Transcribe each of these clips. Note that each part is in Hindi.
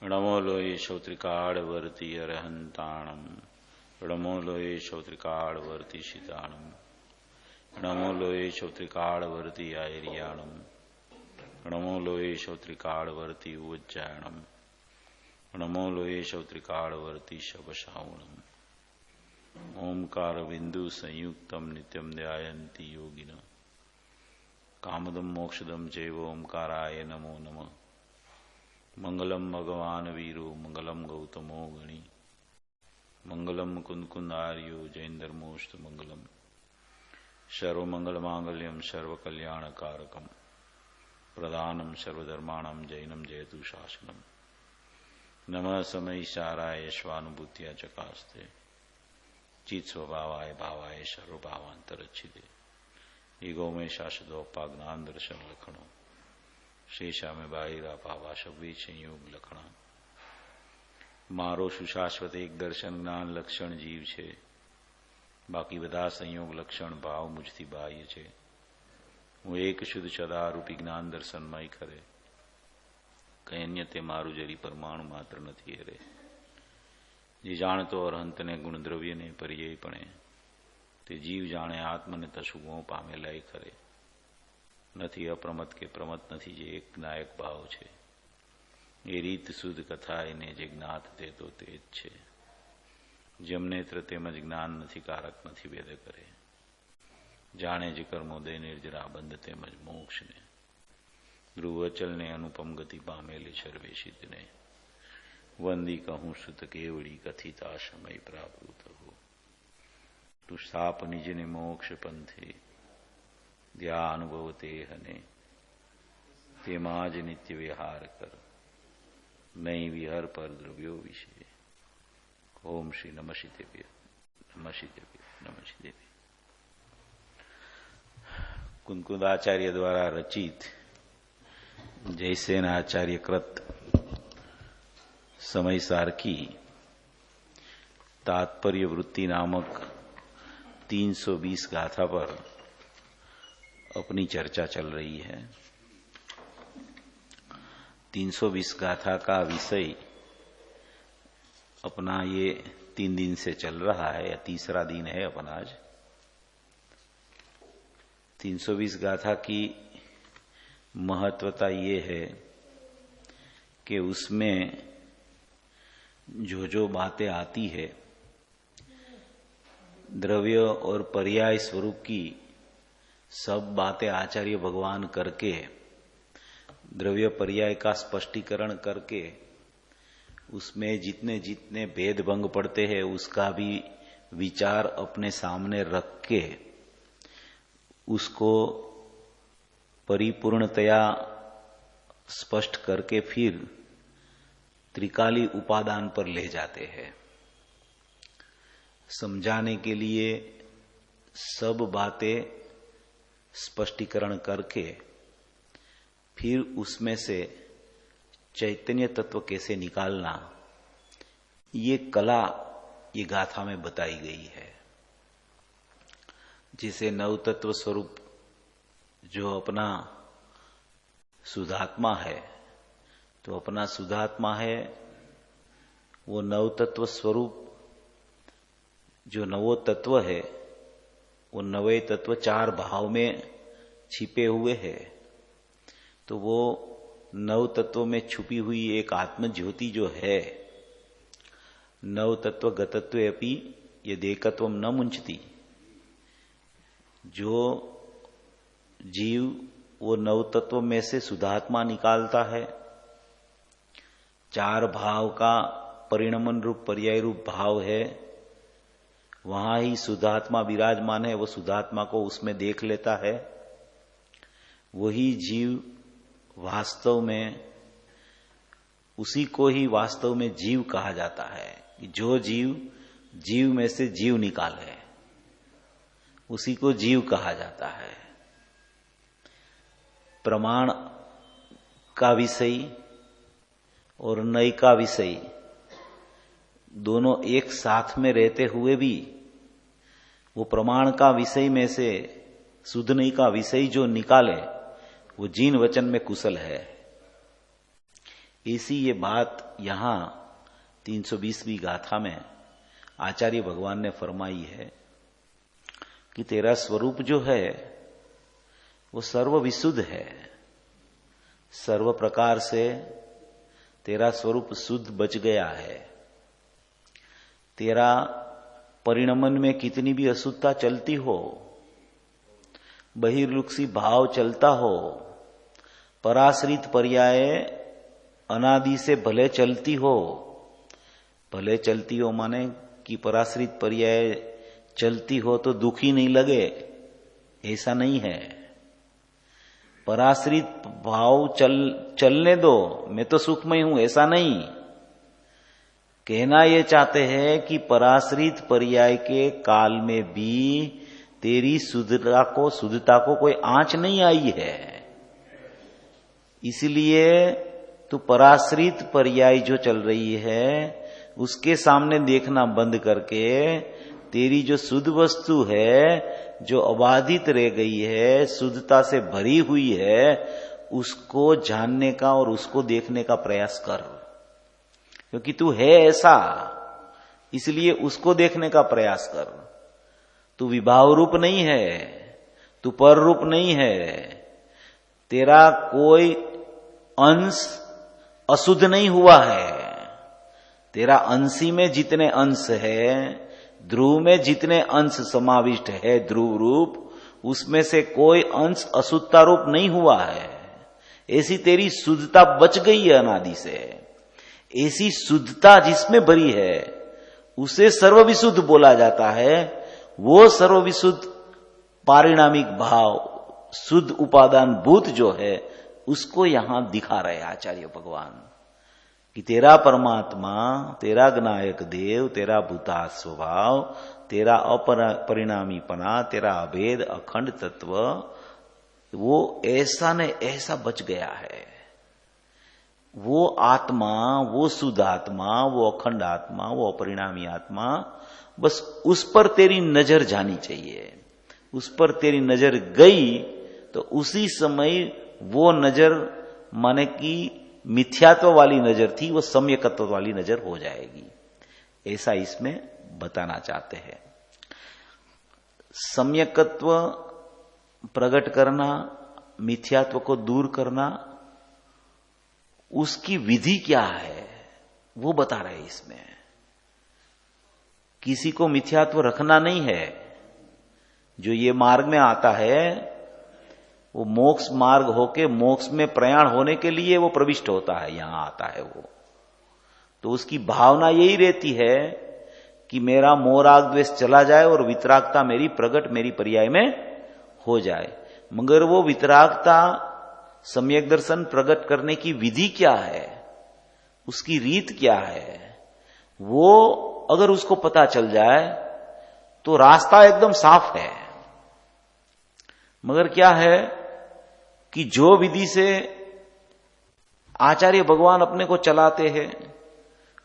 नमो लोये श्रोत्रिकाड़वर्ती अरहंताणम। नमो लोये श्रोत्रिकाड़वर्ती शीताणम। नमो लोये श्रोत्रिकाड़वर्ती आयर्याणम। नमो लोये श्रोत्रिकाड़वर्ती उज्जैनम। नमो लोये श्रोत्रिकाड़वर्ती शबशावनम। ओंकार बिंदु संयुक्तम नित्यम ध्यायन्ति योगिन। कामदम मोक्षदम चैव ओंकाराय नमो नमः। मंगलम भगवान वीरो मंगलम गौतमो गणी। मंगलम कुंदकुंदार्यो जैनधर्मोस्त मंगलम। सर्वमंगल मांगल्यम सर्वकल्याणकारकम। प्रधानम सर्वधर्माणम जैनम जयतु शासनम। नमः समयिसाराय स्वानुभूत्या चकास्ते। चित स्वभावाय भावाय सर्वभावांतरच्छिदे। ईगो में शाश्वतोपा ज्ञान दर्शन लखणों। शेषा में बाहिरा पावा शब्द संयोग लखणा। मारो सुशाश्वत एक दर्शन ज्ञान लक्षण जीव छे। बाकी बधा संयोग लक्षण भाव मुझथी बाह्य छे। हूँ एक शुद्ध सदारूपी ज्ञान दर्शनमय करे। कई अन्य ते मारू जरी परमाणु मात्र नहीं हरे। जे जाणतो अरहंत ने गुण द्रव्य ने पर्यायपणे ते जीव जाणे आत्म ने तशुगो पामे लय करे। નથી અપ્રમત કે પ્રમત નથી જે એક નાયક ભાવ છે। એ રીત શુદ્ધ કથા એને જે જ્ઞાત તે તો તે જ છે। જેમ નેત્ર તેમજ જ્ઞાન નથી કારક નથી ભેદ કરે। જાણે જે કર્મોદય નિર્જરા બંધ તેમજ મોક્ષને। ધ્રુવચલને અનુપમ ગતિ પામેલી સર્વે સિદ્ધને। વંદી કહું સુત કેવડી કથિતા સમય પ્રાપ્ત હો। તું સ્થાપ નિજને મોક્ષ પંથે। ध्यानुभवते हने तेमाज नित्य विहार कर। नई विहर पर द्रव्यो विषय। ओम श्री नमः देव्य नमः देव्य नमः देव्य। कुंकुदाचार्य द्वारा रचित जयसेन आचार्य कृत समय सार की तात्पर्य वृत्ति नामक 320 गाथा पर अपनी चर्चा चल रही है। 320 गाथा का विषय अपना ये 3 दिन से चल रहा है या तीसरा दिन है अपना आज। 320 गाथा की महत्वता ये है कि उसमें जो जो बातें आती है द्रव्य और पर्याय स्वरूप की सब बातें आचार्य भगवान करके द्रव्य पर्याय का स्पष्टीकरण करके उसमें जितने जितने भेद भंग पड़ते हैं उसका भी विचार अपने सामने रख के उसको परिपूर्णतया स्पष्ट करके फिर त्रिकाली उपादान पर ले जाते हैं। समझाने के लिए सब बातें स्पष्टीकरण करके फिर उसमें से चैतन्य तत्व कैसे निकालना ये कला ये गाथा में बताई गई है। जिसे नव तत्व स्वरूप जो अपना शुद्धात्मा है तो अपना शुद्धात्मा है वो नव तत्व स्वरूप जो नवो तत्व है वो नवे तत्व 4 भाव में छिपे हुए हैं। तो वो नव तत्व में छुपी हुई एक आत्म ज्योति जो है नव तत्व गतत्व अपि ये देकत्व न मुंचती। जो जीव वो नव तत्व में से शुद्धात्मा निकालता है 4 भाव का परिणमन रूप पर्याय रूप भाव है वहां ही शुद्धात्मा विराजमान है। वो शुद्धात्मा को उसमें देख लेता है। वही जीव वास्तव में उसी को ही वास्तव में जीव कहा जाता है। जो जीव जीव में से जीव निकाले उसी को जीव कहा जाता है। प्रमाण का विषय और नई का विषय दोनों एक साथ में रहते हुए भी वो प्रमाण का विषय में से शुद्ध नई का विषय जो निकाले वो जीन वचन में कुशल है। ऐसी ये बात यहां 320वीं गाथा में आचार्य भगवान ने फरमाई है कि तेरा स्वरूप जो है वो सर्व विशुद्ध है, सर्व प्रकार से तेरा स्वरूप शुद्ध बच गया है। तेरा परिणमन में कितनी भी अशुद्धता चलती हो, बहिर्लुक्षी भाव चलता हो, पराश्रित पर्याय अनादि से भले चलती हो माने कि पराश्रित पर्याय चलती हो तो दुखी नहीं लगे, ऐसा नहीं है। पराश्रित भाव चलने दो, मैं तो सुखमय हूं, ऐसा नहीं। कहना यह चाहते हैं कि पराश्रित पर्याय के काल में भी तेरी शुद्धता को कोई आंच नहीं आई है। इसलिए तू पराश्रित पर्याय जो चल रही है उसके सामने देखना बंद करके तेरी जो शुद्ध वस्तु है, जो अबाधित रह गई है, शुद्धता से भरी हुई है, उसको जानने का और उसको देखने का प्रयास कर। क्योंकि तू है ऐसा, इसलिए उसको देखने का प्रयास कर। तू विभाव रूप नहीं है, तू पर रूप नहीं है, तेरा कोई अंश अशुद्ध नहीं हुआ है। तेरा अंशी में जितने अंश है, ध्रुव में जितने अंश समाविष्ट है ध्रुव रूप, उसमें से कोई अंश अशुद्धता रूप नहीं हुआ है। ऐसी तेरी शुद्धता बच गई है अनादि से। ऐसी शुद्धता जिसमें भरी है उसे सर्वविशुद्ध बोला जाता है। वो सर्वविशुद्ध पारिणामिक भाव, शुद्ध उपादान भूत जो है, उसको यहां दिखा रहे आचार्य भगवान कि तेरा परमात्मा, तेरा ज्ञायक देव, तेरा भूता स्वभाव, तेरा अपरिणामीपना, तेरा अभेद अखंड तत्व, वो ऐसा ने ऐसा बच गया है। वो आत्मा, वो शुद्ध आत्मा, वो अखंड आत्मा, वो अपरिणामी आत्मा, बस उस पर तेरी नजर जानी चाहिए। उस पर तेरी नजर गई तो उसी समय वो नजर माने कि मिथ्यात्व वाली नजर थी, वो सम्यकत्व वाली नजर हो जाएगी। ऐसा इसमें बताना चाहते हैं। सम्यकत्व प्रकट करना, मिथ्यात्व को दूर करना, उसकी विधि क्या है वो बता रहे इसमें। किसी को मिथ्यात्व रखना नहीं है। जो ये मार्ग में आता है वो मोक्ष मार्ग होके मोक्ष में प्रयाण होने के लिए वो प्रविष्ट होता है, यहां आता है वो। तो उसकी भावना यही रहती है कि मेरा मोह राग द्वेष चला जाए और वितरागता मेरी प्रकट, मेरी पर्याय में हो जाए। मगर वो वितरागता, सम्यक दर्शन प्रकट करने की विधि क्या है, उसकी रीत क्या है, वो अगर उसको पता चल जाए तो रास्ता एकदम साफ है। मगर क्या है कि जो विधि से आचार्य भगवान अपने को चलाते हैं,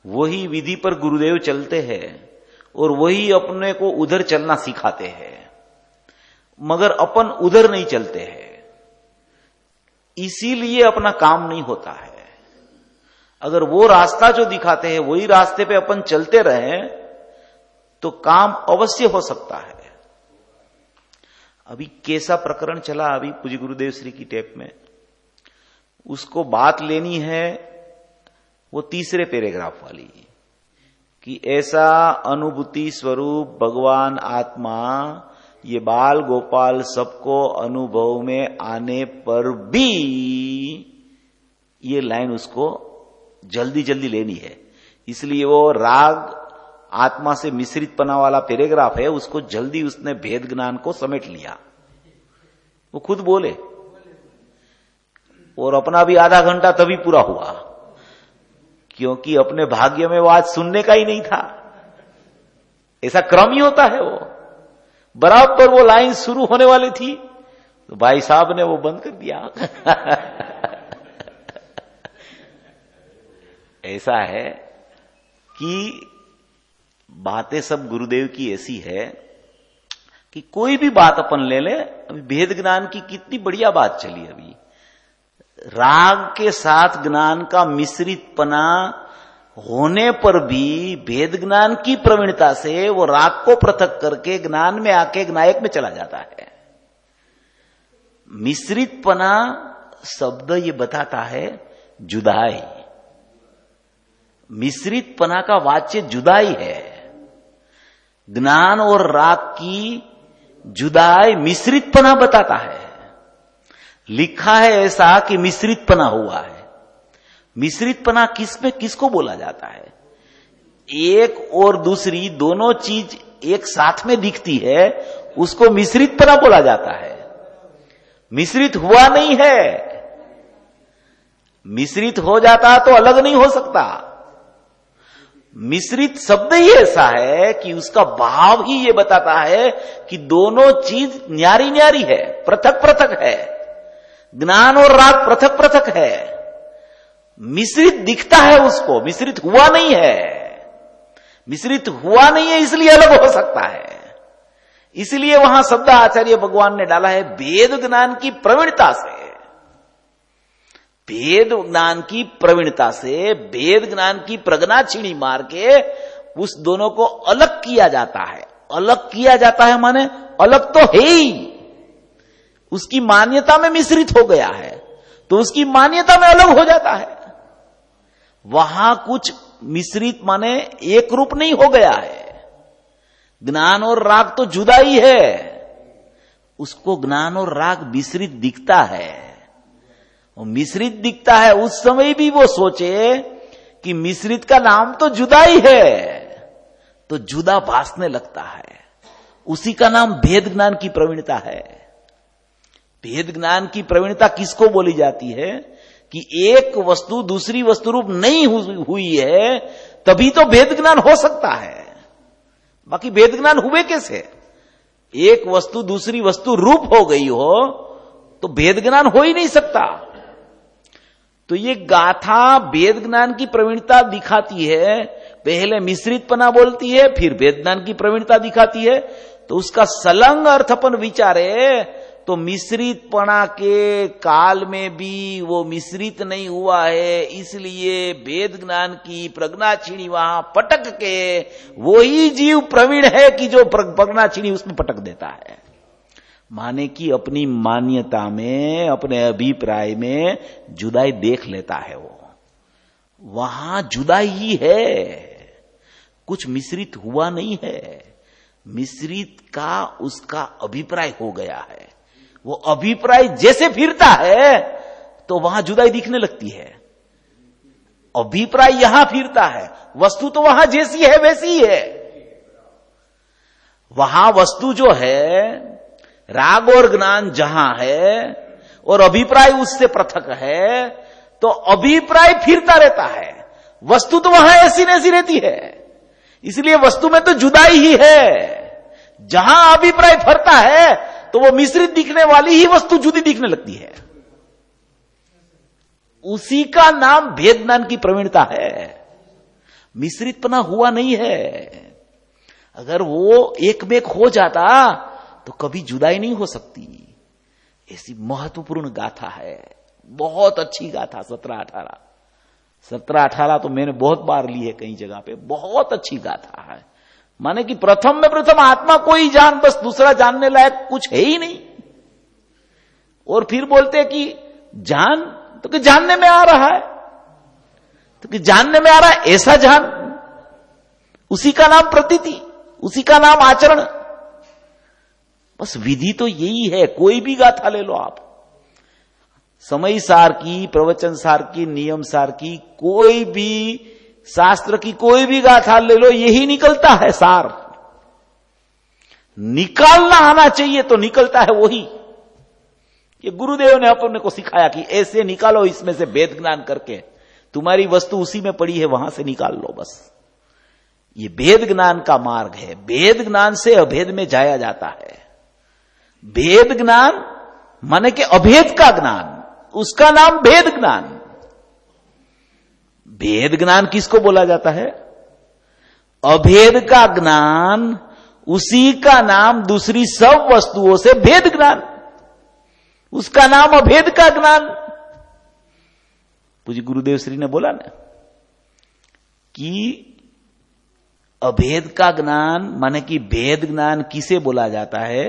वही विधि पर गुरुदेव चलते हैं और वही अपने को उधर चलना सिखाते हैं। मगर अपन उधर नहीं चलते हैं, इसीलिए अपना काम नहीं होता है। अगर वो रास्ता जो दिखाते हैं वही रास्ते पे अपन चलते रहें तो काम अवश्य हो सकता है। अभी कैसा प्रकरण चला अभी पूज्य गुरुदेव श्री की टेप में, उसको बात लेनी है वो तीसरे पैराग्राफ वाली कि ऐसा अनुभूति स्वरूप भगवान आत्मा ये बाल गोपाल सबको अनुभव में आने पर भी, ये लाइन उसको जल्दी जल्दी लेनी है। इसलिए वो राग आत्मा से मिश्रित पना वाला पैराग्राफ है, उसको जल्दी उसने भेद ज्ञान को समेट लिया। वो खुद बोले और अपना भी आधा घंटा तभी पूरा हुआ, क्योंकि अपने भाग्य में वो आज सुनने का ही नहीं था। ऐसा क्रम ही होता है। वो बराबर वो लाइन शुरू होने वाली थी तो भाई साहब ने वो बंद कर दिया। ऐसा है कि बातें सब गुरुदेव की ऐसी है कि कोई भी बात अपन ले ले। अभी भेद ज्ञान की कितनी बढ़िया बात चली। अभी राग के साथ ज्ञान का मिश्रितपना होने पर भी भेद ज्ञान की प्रवीणता से वो राग को पृथक करके ज्ञान में आके ज्ञायक में चला जाता है। मिश्रितपना शब्द ये बताता है जुदाई। मिश्रितपना का वाच्य जुदाई है। ज्ञान और राग की जुदाई मिश्रितपना बताता है। लिखा है ऐसा कि मिश्रितपना हुआ है। मिश्रितपना किसमें किसको बोला जाता है? एक और दूसरी दोनों चीज एक साथ में दिखती है, उसको मिश्रितपना बोला जाता है। मिश्रित हुआ नहीं है। मिश्रित हो जाता तो अलग नहीं हो सकता। मिश्रित शब्द ही ऐसा है कि उसका भाव ही ये बताता है कि दोनों चीज न्यारी न्यारी है, पृथक पृथक है। ज्ञान और राग पृथक पृथक है। मिश्रित दिखता है उसको, मिश्रित हुआ नहीं है। मिश्रित हुआ नहीं है इसलिए अलग हो सकता है। इसलिए वहां शब्द आचार्य भगवान ने डाला है भेद ज्ञान की प्रवीणता से। भेद ज्ञान की प्रवीणता से, भेद ज्ञान की प्रज्ञाक्षिणी मार के उस दोनों को अलग किया जाता है। अलग किया जाता है माने अलग तो है ही, उसकी मान्यता में मिश्रित हो गया है तो उसकी मान्यता में अलग हो जाता है। वहां कुछ मिश्रित माने एक रूप नहीं हो गया है। ज्ञान और राग तो जुदा ही है, उसको ज्ञान और राग मिश्रित दिखता है। वो मिश्रित दिखता है उस समय भी वो सोचे कि मिश्रित का नाम तो जुदा ही है, तो जुदा भासने लगता है। उसी का नाम भेद ज्ञान की प्रवीणता है। भेद ज्ञान की प्रवीणता किसको बोली जाती है कि एक वस्तु दूसरी वस्तु रूप नहीं हुई है, तभी तो भेद ज्ञान हो सकता है। बाकी भेद ज्ञान हुए कैसे? एक वस्तु दूसरी वस्तु रूप हो गई हो तो भेद ज्ञान हो ही नहीं सकता। तो ये गाथा भेद ज्ञान की प्रवीणता दिखाती है। पहले मिश्रितपना बोलती है, फिर भेद ज्ञान की प्रवीणता दिखाती है। तो उसका सलंग अर्थ अपन विचारे तो मिश्रितपना के काल में भी वो मिश्रित नहीं हुआ है, इसलिए भेद ज्ञान की प्रज्ञाक्षिणी वहां पटक के वही जीव प्रवीण है कि जो प्रज्ञाक्षिणी उसमें पटक देता है। माने कि अपनी मान्यता में, अपने अभिप्राय में जुदाई देख लेता है। वो वहां जुदाई ही है, कुछ मिश्रित हुआ नहीं है। मिश्रित का उसका अभिप्राय हो गया है। वो अभिप्राय जैसे फिरता है तो वहां जुदाई दिखने लगती है। अभिप्राय यहां फिरता है, वस्तु तो वहां जैसी है वैसी ही है। वहां वस्तु जो है, राग और ज्ञान जहां है और अभिप्राय उससे पृथक है, तो अभिप्राय फिरता रहता है। वस्तु तो वहां ऐसी नैसी रहती है, इसलिए वस्तु में तो जुदाई ही है। जहां अभिप्राय फरता है तो वो मिश्रित दिखने वाली ही वस्तु जुदी दिखने लगती है। उसी का नाम भेद ज्ञान की प्रवीणता है। मिश्रितपना हुआ नहीं है। अगर वो एक में एक हो जाता तो कभी जुदाई नहीं हो सकती। ऐसी महत्वपूर्ण गाथा है, बहुत अच्छी गाथा। 17-18 तो मैंने बहुत बार ली है कई जगह पे। बहुत अच्छी गाथा है। माने कि प्रथम में प्रथम आत्मा को ही जान, बस दूसरा जानने लायक कुछ है ही नहीं। और फिर बोलते कि जान, तो कि जानने में आ रहा है, तो कि जानने में आ रहा है ऐसा जान, उसी का नाम प्रतीति, उसी का नाम आचरण। बस विधि तो यही है। कोई भी गाथा ले लो आप, समय सार की, प्रवचन सार की, नियम सार की, कोई भी शास्त्र की कोई भी गाथा ले लो, यही निकलता है सार। निकालना आना चाहिए तो निकलता है वही। ये गुरुदेव ने अपने को सिखाया कि ऐसे निकालो, इसमें से भेद ज्ञान करके तुम्हारी वस्तु उसी में पड़ी है, वहां से निकाल लो। बस ये भेद ज्ञान का मार्ग है। भेद ज्ञान से अभेद में जाया जाता है। भेद ज्ञान माने कि अभेद का ज्ञान, उसका नाम भेद ज्ञान। भेद ज्ञान किसको बोला जाता है? अभेद का ज्ञान, उसी का नाम दूसरी सब वस्तुओं से भेद ज्ञान, उसका नाम अभेद का ज्ञान। पूज्य गुरुदेव श्री ने बोला ना कि अभेद का ज्ञान माने कि भेद ज्ञान किसे बोला जाता है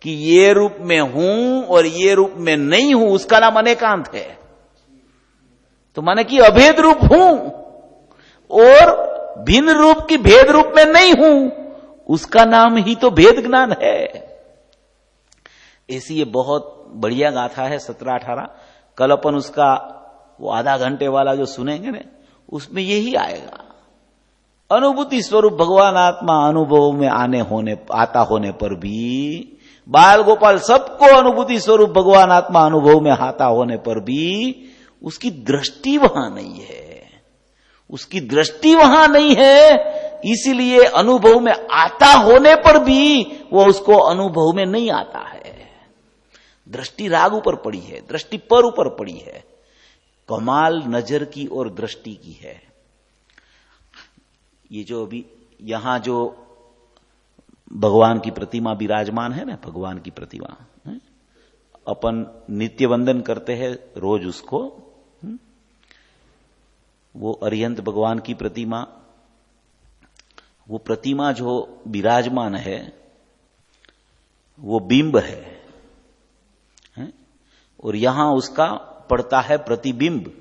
कि ये रूप में हूं और ये रूप में नहीं हूं, उसका नाम अनेकांत है। तो माने कि अभेद रूप हूं और भिन्न रूप की भेद रूप में नहीं हूं, उसका नाम ही तो भेद ज्ञान है। ऐसी ये बहुत बढ़िया गाथा है 17-18। कल अपन उसका वो आधा घंटे वाला जो सुनेंगे ना, उसमें यही आएगा। अनुभूति स्वरूप भगवान आत्मा अनुभव में आता होने पर भी, बाल गोपाल सबको अनुभूति स्वरूप भगवान आत्मा अनुभव में आता होने पर भी उसकी दृष्टि वहां नहीं है। उसकी दृष्टि वहां नहीं है, इसीलिए अनुभव में आता होने पर भी वो उसको अनुभव में नहीं आता है। दृष्टि राग ऊपर पड़ी है, दृष्टि पर ऊपर पड़ी है। कमाल नजर की और दृष्टि की है। ये जो अभी यहां जो भगवान की प्रतिमा विराजमान है ना, भगवान की प्रतिमा है? अपन नित्य वंदन करते हैं रोज उसको। वो अरिहंत भगवान की प्रतिमा, वो प्रतिमा जो विराजमान है वो बिंब है? और यहां उसका पड़ता है प्रतिबिंब,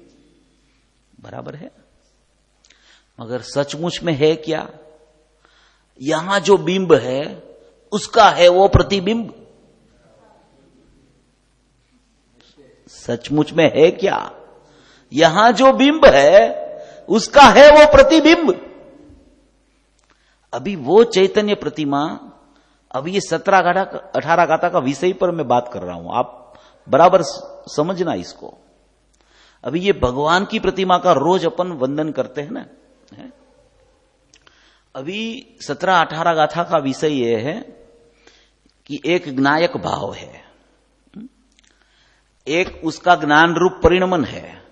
बराबर है। मगर सचमुच में है क्या? यहां जो बिंब है उसका है वो प्रतिबिंब? सचमुच में है क्या? यहां जो बिंब है उसका है वो प्रतिबिंब? अभी वो चैतन्य प्रतिमा, अभी ये 17-18 गाथा का विषय पर मैं बात कर रहा हूं, आप बराबर समझना इसको। अभी ये भगवान की प्रतिमा का रोज अपन वंदन करते हैं ना, है? अभी 17-18 गाथा का विषय यह है कि एक ज्ञायक भाव है, एक उसका ज्ञान रूप परिणमन है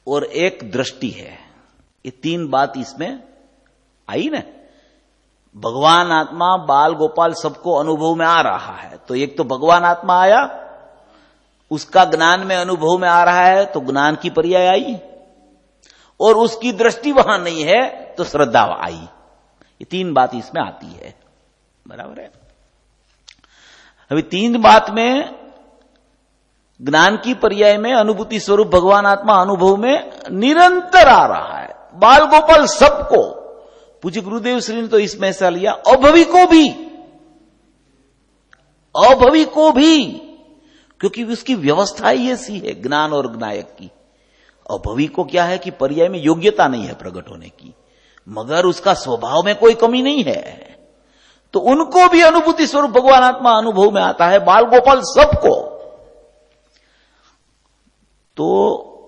और एक दृष्टि है। ये तीन बात इसमें आई ना। भगवान आत्मा बाल गोपाल सबको अनुभव में आ रहा है, तो एक तो भगवान आत्मा आया, उसका ज्ञान में अनुभव में आ रहा है, तो ज्ञान की पर्याय आई, और उसकी दृष्टि वहां नहीं है तो श्रद्धा आई। ये तीन बात इसमें आती है, बराबर है। अभी तीन बात में ज्ञान की पर्याय में अनुभूति स्वरूप भगवान आत्मा अनुभव में निरंतर आ रहा है, बाल गोपाल सबको। पूज्य गुरुदेव श्री ने तो इसमें ऐसा लिया, अभवी को भी, अभवी को भी, क्योंकि उसकी व्यवस्था ही ऐसी है ज्ञान और ज्ञायक की। अभवी को क्या है कि पर्याय में योग्यता नहीं है प्रकट होने की, मगर उसका स्वभाव में कोई कमी नहीं है, तो उनको भी अनुभूति स्वरूप भगवान आत्मा अनुभव में आता है, बाल गोपाल सबको। तो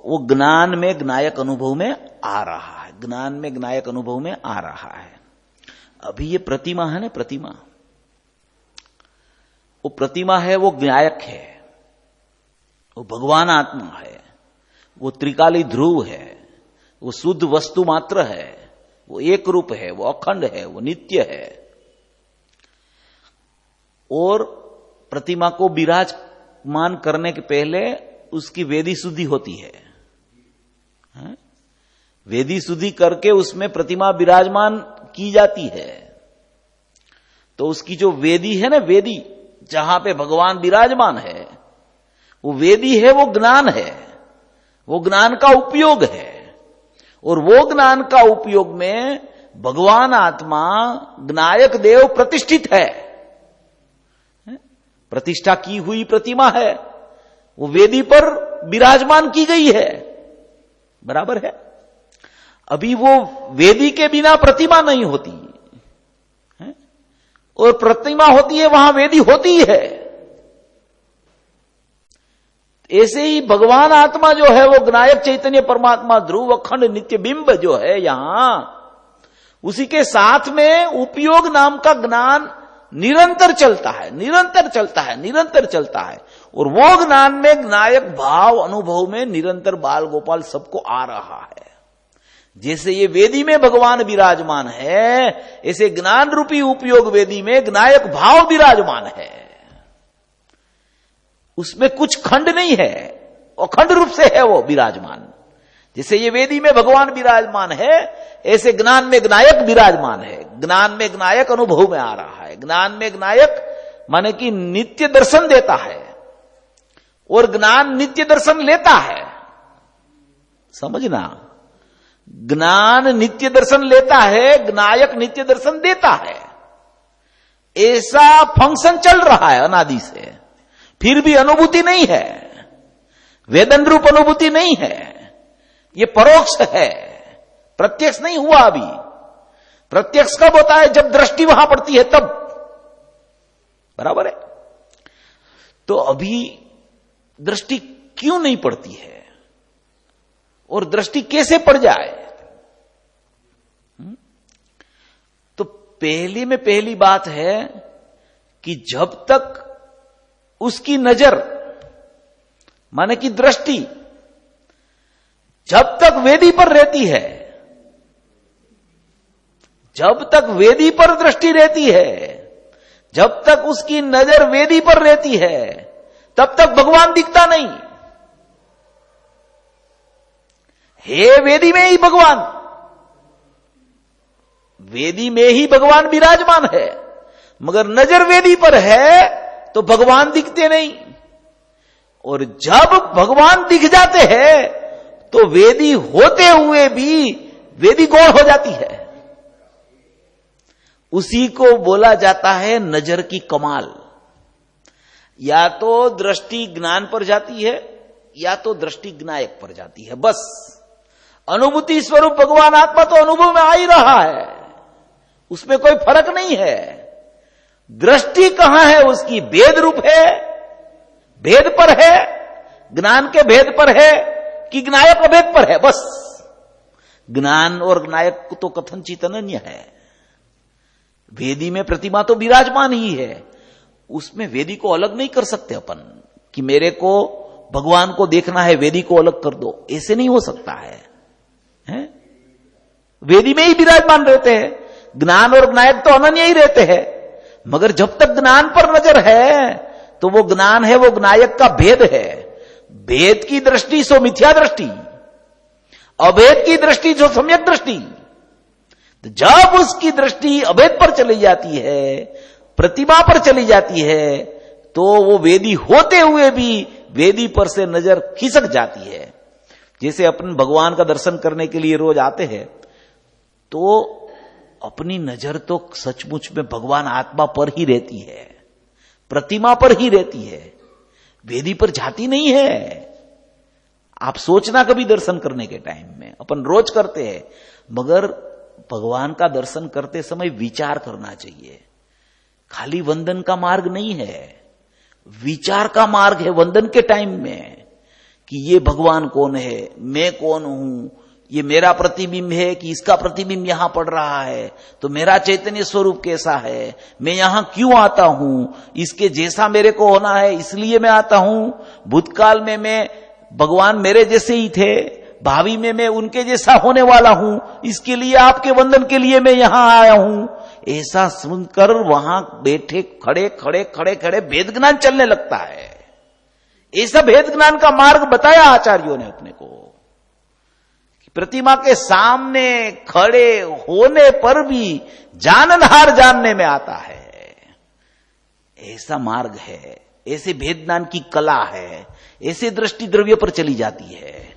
वो ज्ञान में ज्ञायक अनुभव में आ रहा है, ज्ञान में ज्ञायक अनुभव में आ रहा है। अभी ये प्रतिमा है ना, प्रतिमा, वो प्रतिमा है, वो ज्ञायक है, वो भगवान आत्मा है, वो त्रिकाली ध्रुव है, वो शुद्ध वस्तु मात्र है, वो एक रूप है, वो अखंड है, वो नित्य है। और प्रतिमा को विराजमान करने के पहले उसकी वेदी शुद्धि होती है, वेदी शुद्धि करके उसमें प्रतिमा विराजमान की जाती है। तो उसकी जो वेदी है ना, वेदी जहां पे भगवान विराजमान है, वो वेदी है, वो ज्ञान है, वो ज्ञान का उपयोग है। और वो ज्ञान का उपयोग में भगवान आत्मा ज्ञायक देव प्रतिष्ठित है, प्रतिष्ठा की हुई प्रतिमा है, वो वेदी पर विराजमान की गई है, बराबर है। अभी वो वेदी के बिना प्रतिमा नहीं होती है, और प्रतिमा होती है वहां वेदी होती है। ऐसे ही भगवान आत्मा जो है वो ज्ञायक चैतन्य परमात्मा ध्रुव अखंड नित्य बिंब जो है यहां, उसी के साथ में उपयोग नाम का ज्ञान निरंतर चलता है, निरंतर चलता है, निरंतर चलता है। और वो ज्ञान में ज्ञायक भाव अनुभव में निरंतर बाल गोपाल सबको आ रहा है। जैसे ये वेदी में भगवान विराजमान है, ऐसे ज्ञान रूपी उपयोग वेदी में ज्ञायक भाव विराजमान है, उसमें कुछ खंड नहीं है अखंड रूप से है वो विराजमान। जैसे ये वेदी में भगवान विराजमान है, ऐसे ज्ञान में ज्ञायक विराजमान है। ज्ञान में ज्ञायक अनुभव में आ रहा है। ज्ञान में ज्ञायक माने कि नित्य दर्शन देता है और ज्ञान नित्य दर्शन लेता है। समझना, ज्ञान नित्य दर्शन लेता है, ज्ञायक नित्य दर्शन देता है। ऐसा फंक्शन चल रहा है अनादि से, फिर भी अनुभूति नहीं है, वेदन रूप अनुभूति नहीं है। ये परोक्ष है, प्रत्यक्ष नहीं हुआ अभी। प्रत्यक्ष कब होता है? जब दृष्टि वहां पड़ती है तब। बराबर है? तो अभी दृष्टि क्यों नहीं पड़ती है और दृष्टि कैसे पड़ जाए? तो पहली में पहली बात है कि जब तक उसकी नजर माने कि दृष्टि जब तक वेदी पर रहती है, जब तक वेदी पर दृष्टि रहती है, जब तक उसकी नजर वेदी पर रहती है, तब तक भगवान दिखता नहीं है। वेदी में ही भगवान, वेदी में ही भगवान विराजमान है, मगर नजर वेदी पर है तो भगवान दिखते नहीं। और जब भगवान दिख जाते हैं तो वेदी होते हुए भी वेदी गौण हो जाती है। उसी को बोला जाता है नजर की कमाल। या तो दृष्टि ज्ञान पर जाती है या तो दृष्टि ज्ञायक पर जाती है, बस। अनुभूति स्वरूप भगवान आत्मा तो अनुभव में आ ही रहा है, उसमें कोई फर्क नहीं है। दृष्टि कहां है उसकी? भेद रूप है, भेद पर है, ज्ञान के भेद पर है कि ज्ञायक अभेद पर है, बस। ज्ञान और ज्ञायक तो कथनचित अनन्य है। वेदी में प्रतिमा तो विराजमान ही है, उसमें वेदी को अलग नहीं कर सकते अपन कि मेरे को भगवान को देखना है, वेदी को अलग कर दो, ऐसे नहीं हो सकता है, हैं? वेदी में ही विराजमान रहते हैं, ज्ञान और ज्ञायक तो अनन्य ही रहते हैं। मगर जब तक ज्ञान पर नजर है तो वो ज्ञान है, वो ज्ञायक का भेद है। भेद की दृष्टि सो मिथ्या दृष्टि, अभेद की दृष्टि जो सम्यक दृष्टि। तो जब उसकी दृष्टि अभेद पर चली जाती है, प्रतिमा पर चली जाती है, तो वो वेदी होते हुए भी वेदी पर से नजर खिसक जाती है। जैसे अपन भगवान का दर्शन करने के लिए रोज आते हैं तो अपनी नजर तो सचमुच में भगवान आत्मा पर ही रहती है, प्रतिमा पर ही रहती है, वेदी पर जाती नहीं है। आप सोचना कभी दर्शन करने के टाइम में, अपन रोज करते हैं, मगर भगवान का दर्शन करते समय विचार करना चाहिए। खाली वंदन का मार्ग नहीं है, विचार का मार्ग है वंदन के टाइम में कि ये भगवान कौन है, मैं कौन हूं, ये मेरा प्रतिबिंब है कि इसका प्रतिबिंब यहां पड़ रहा है, तो मेरा चैतन्य स्वरूप कैसा है, मैं यहां क्यों आता हूं, इसके जैसा मेरे को होना है इसलिए मैं आता हूं। भूतकाल में मैं भगवान मेरे जैसे ही थे, भावी में मैं उनके जैसा होने वाला हूं, इसके लिए आपके वंदन के लिए मैं यहां आया हूं। ऐसा सुनकर वहां बैठे खड़े खड़े खड़े खड़े भेद ज्ञान चलने लगता है। ऐसा भेद ज्ञान का मार्ग बताया आचार्यों ने अपने को। प्रतिमा के सामने खड़े होने पर भी जाननहार जानने में आता है, ऐसा मार्ग है, ऐसे भेद ज्ञान की कला है, ऐसे दृष्टि द्रव्य पर चली जाती है।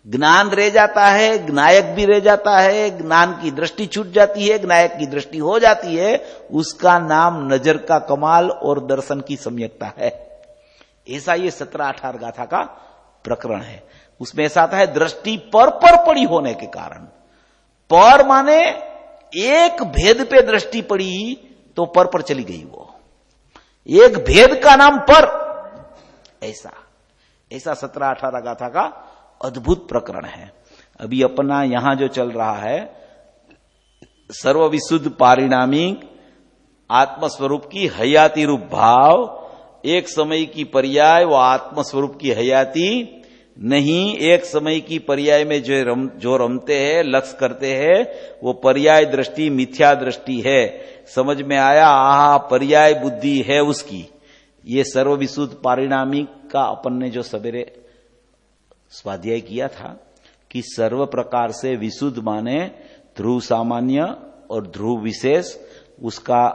ज्ञान रह जाता है, ज्ञायक भी रह जाता है, ज्ञान की दृष्टि छूट जाती है, ज्ञायक की दृष्टि हो जाती है। उसका नाम नजर का कमाल और दर्शन की सम्यकता है। ऐसा ये 17-18 गाथा का प्रकरण है। उसमें ऐसा आता है दृष्टि पर पड़ी होने के कारण। पर माने एक भेद पे दृष्टि पड़ी तो पर चली गई, वो एक भेद का नाम पर। ऐसा 17-18 गाथा का अद्भुत प्रकरण है। अभी अपना यहां जो चल रहा है सर्वविशुद्ध पारिणामिक आत्मस्वरूप की हयाती रूप भाव, एक समय की पर्याय वो आत्मस्वरूप की हयाती नहीं, एक समय की पर्याय में जो रमते हैं, लक्ष्य करते हैं, वो पर्याय दृष्टि मिथ्या दृष्टि है। समझ में आया? आहा, पर्याय बुद्धि है उसकी। ये सर्वविशुद्ध पारिणामिक का अपन ने जो सवेरे स्वाध्याय किया था कि सर्व प्रकार से विशुद्ध माने ध्रुव सामान्य और ध्रुव विशेष, उसका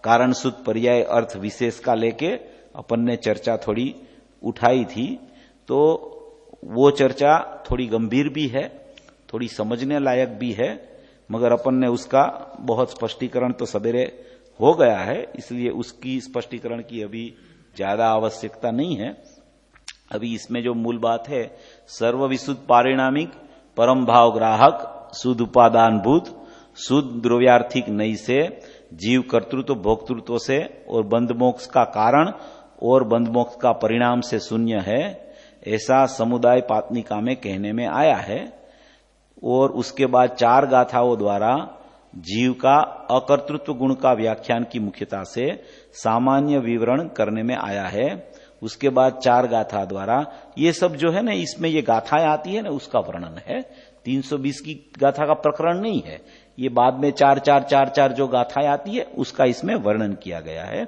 कारण शुद्ध पर्याय अर्थ विशेष का लेके अपन ने चर्चा थोड़ी उठाई थी। तो वो चर्चा थोड़ी गंभीर भी है, थोड़ी समझने लायक भी है, मगर अपन ने उसका बहुत स्पष्टीकरण तो सवेरे हो गया है, इसलिए उसकी स्पष्टीकरण की अभी ज्यादा आवश्यकता नहीं है। अभी इसमें जो मूल बात है, सर्व विशुद्ध पारिणामिक परम भाव ग्राहक शुद्ध उपादान भूत शुद्ध द्रव्यार्थिक नई से जीव कर्तृत्व भोक्तृत्व से और बंध मोक्ष का कारण और बंध मोक्ष का परिणाम से शून्य है, ऐसा समुदाय पातनिका में कहने में आया है। और उसके बाद 4 गाथाओं द्वारा जीव का अकर्तृत्व गुण का व्याख्यान की मुख्यता से सामान्य विवरण करने में आया है। उसके बाद 4 गाथा द्वारा ये सब जो है ना, इसमें ये गाथाएं आती है ना, उसका वर्णन है। 320 की गाथा का प्रकरण नहीं है, ये बाद में 4-4-4-4 जो गाथाएं आती है उसका इसमें वर्णन किया गया है।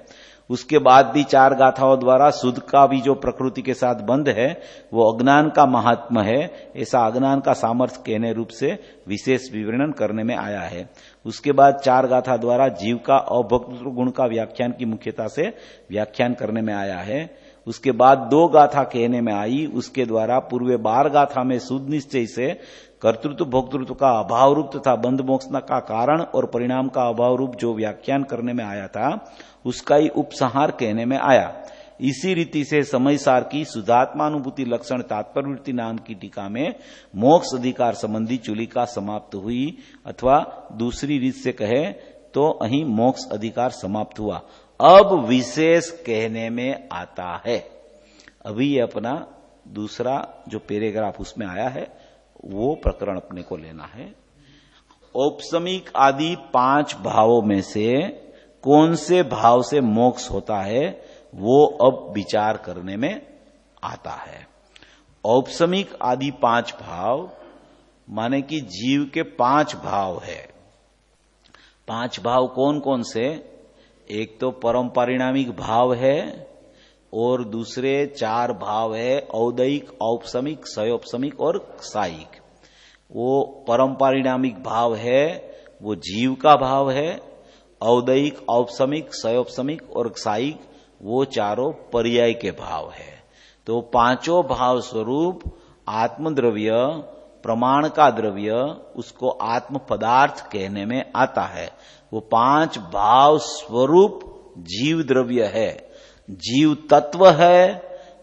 उसके बाद भी 4 गाथाओं द्वारा शुद्ध का भी जो प्रकृति के साथ बंध है वो अज्ञान का महात्म है, ऐसा अज्ञान का सामर्थ्य कहने रूप से विशेष विवरण करने में आया है। उसके बाद 4 गाथा द्वारा जीव का अभोक्तृ गुण का व्याख्यान की मुख्यता से व्याख्यान करने में आया है। उसके बाद 2 गाथा कहने में आई, उसके द्वारा पूर्व 12 गाथा में शुद्ध निश्चय से कर्तृत्व भोक्तृत्व का अभाव रूप तथा बंध मोक्ष का कारण और परिणाम का अभाव रूप जो व्याख्यान करने में आया था उसका ही उपसंहार कहने में आया। इसी रीति से समय सार की शुद्धात्मानुभूति लक्षण तात्पर्यवृत्ति नाम की टीका में मोक्ष अधिकार संबंधी चुलिका समाप्त हुई, अथवा दूसरी रीत से कहे तो अहीं मोक्ष अधिकार समाप्त हुआ। अब विशेष कहने में आता है। अभी ये अपना दूसरा जो पैराग्राफ उसमें आया है वो प्रकरण अपने को लेना है। औपसमिक आदि 5 भावों में से कौन से भाव से मोक्ष होता है वो अब विचार करने में आता है। औपसमिक आदि 5 भाव माने कि जीव के 5 भाव है। 5 भाव कौन कौन से? एक तो परम पारिणामिक भाव है और दूसरे 4 भाव है औदैहिक, औपसमिक, सयोपसमिक और सायिक। वो परम पारिणामिक भाव है वो जीव का भाव है, औदैहिक, औपसमिक, सयोपसमिक और सायिक वो चारों पर्याय के भाव है। तो 5 भाव स्वरूप आत्मद्रव्य, प्रमाण का द्रव्य, उसको आत्म पदार्थ कहने में आता है। वो 5 भाव स्वरूप जीव द्रव्य है। जीव तत्व है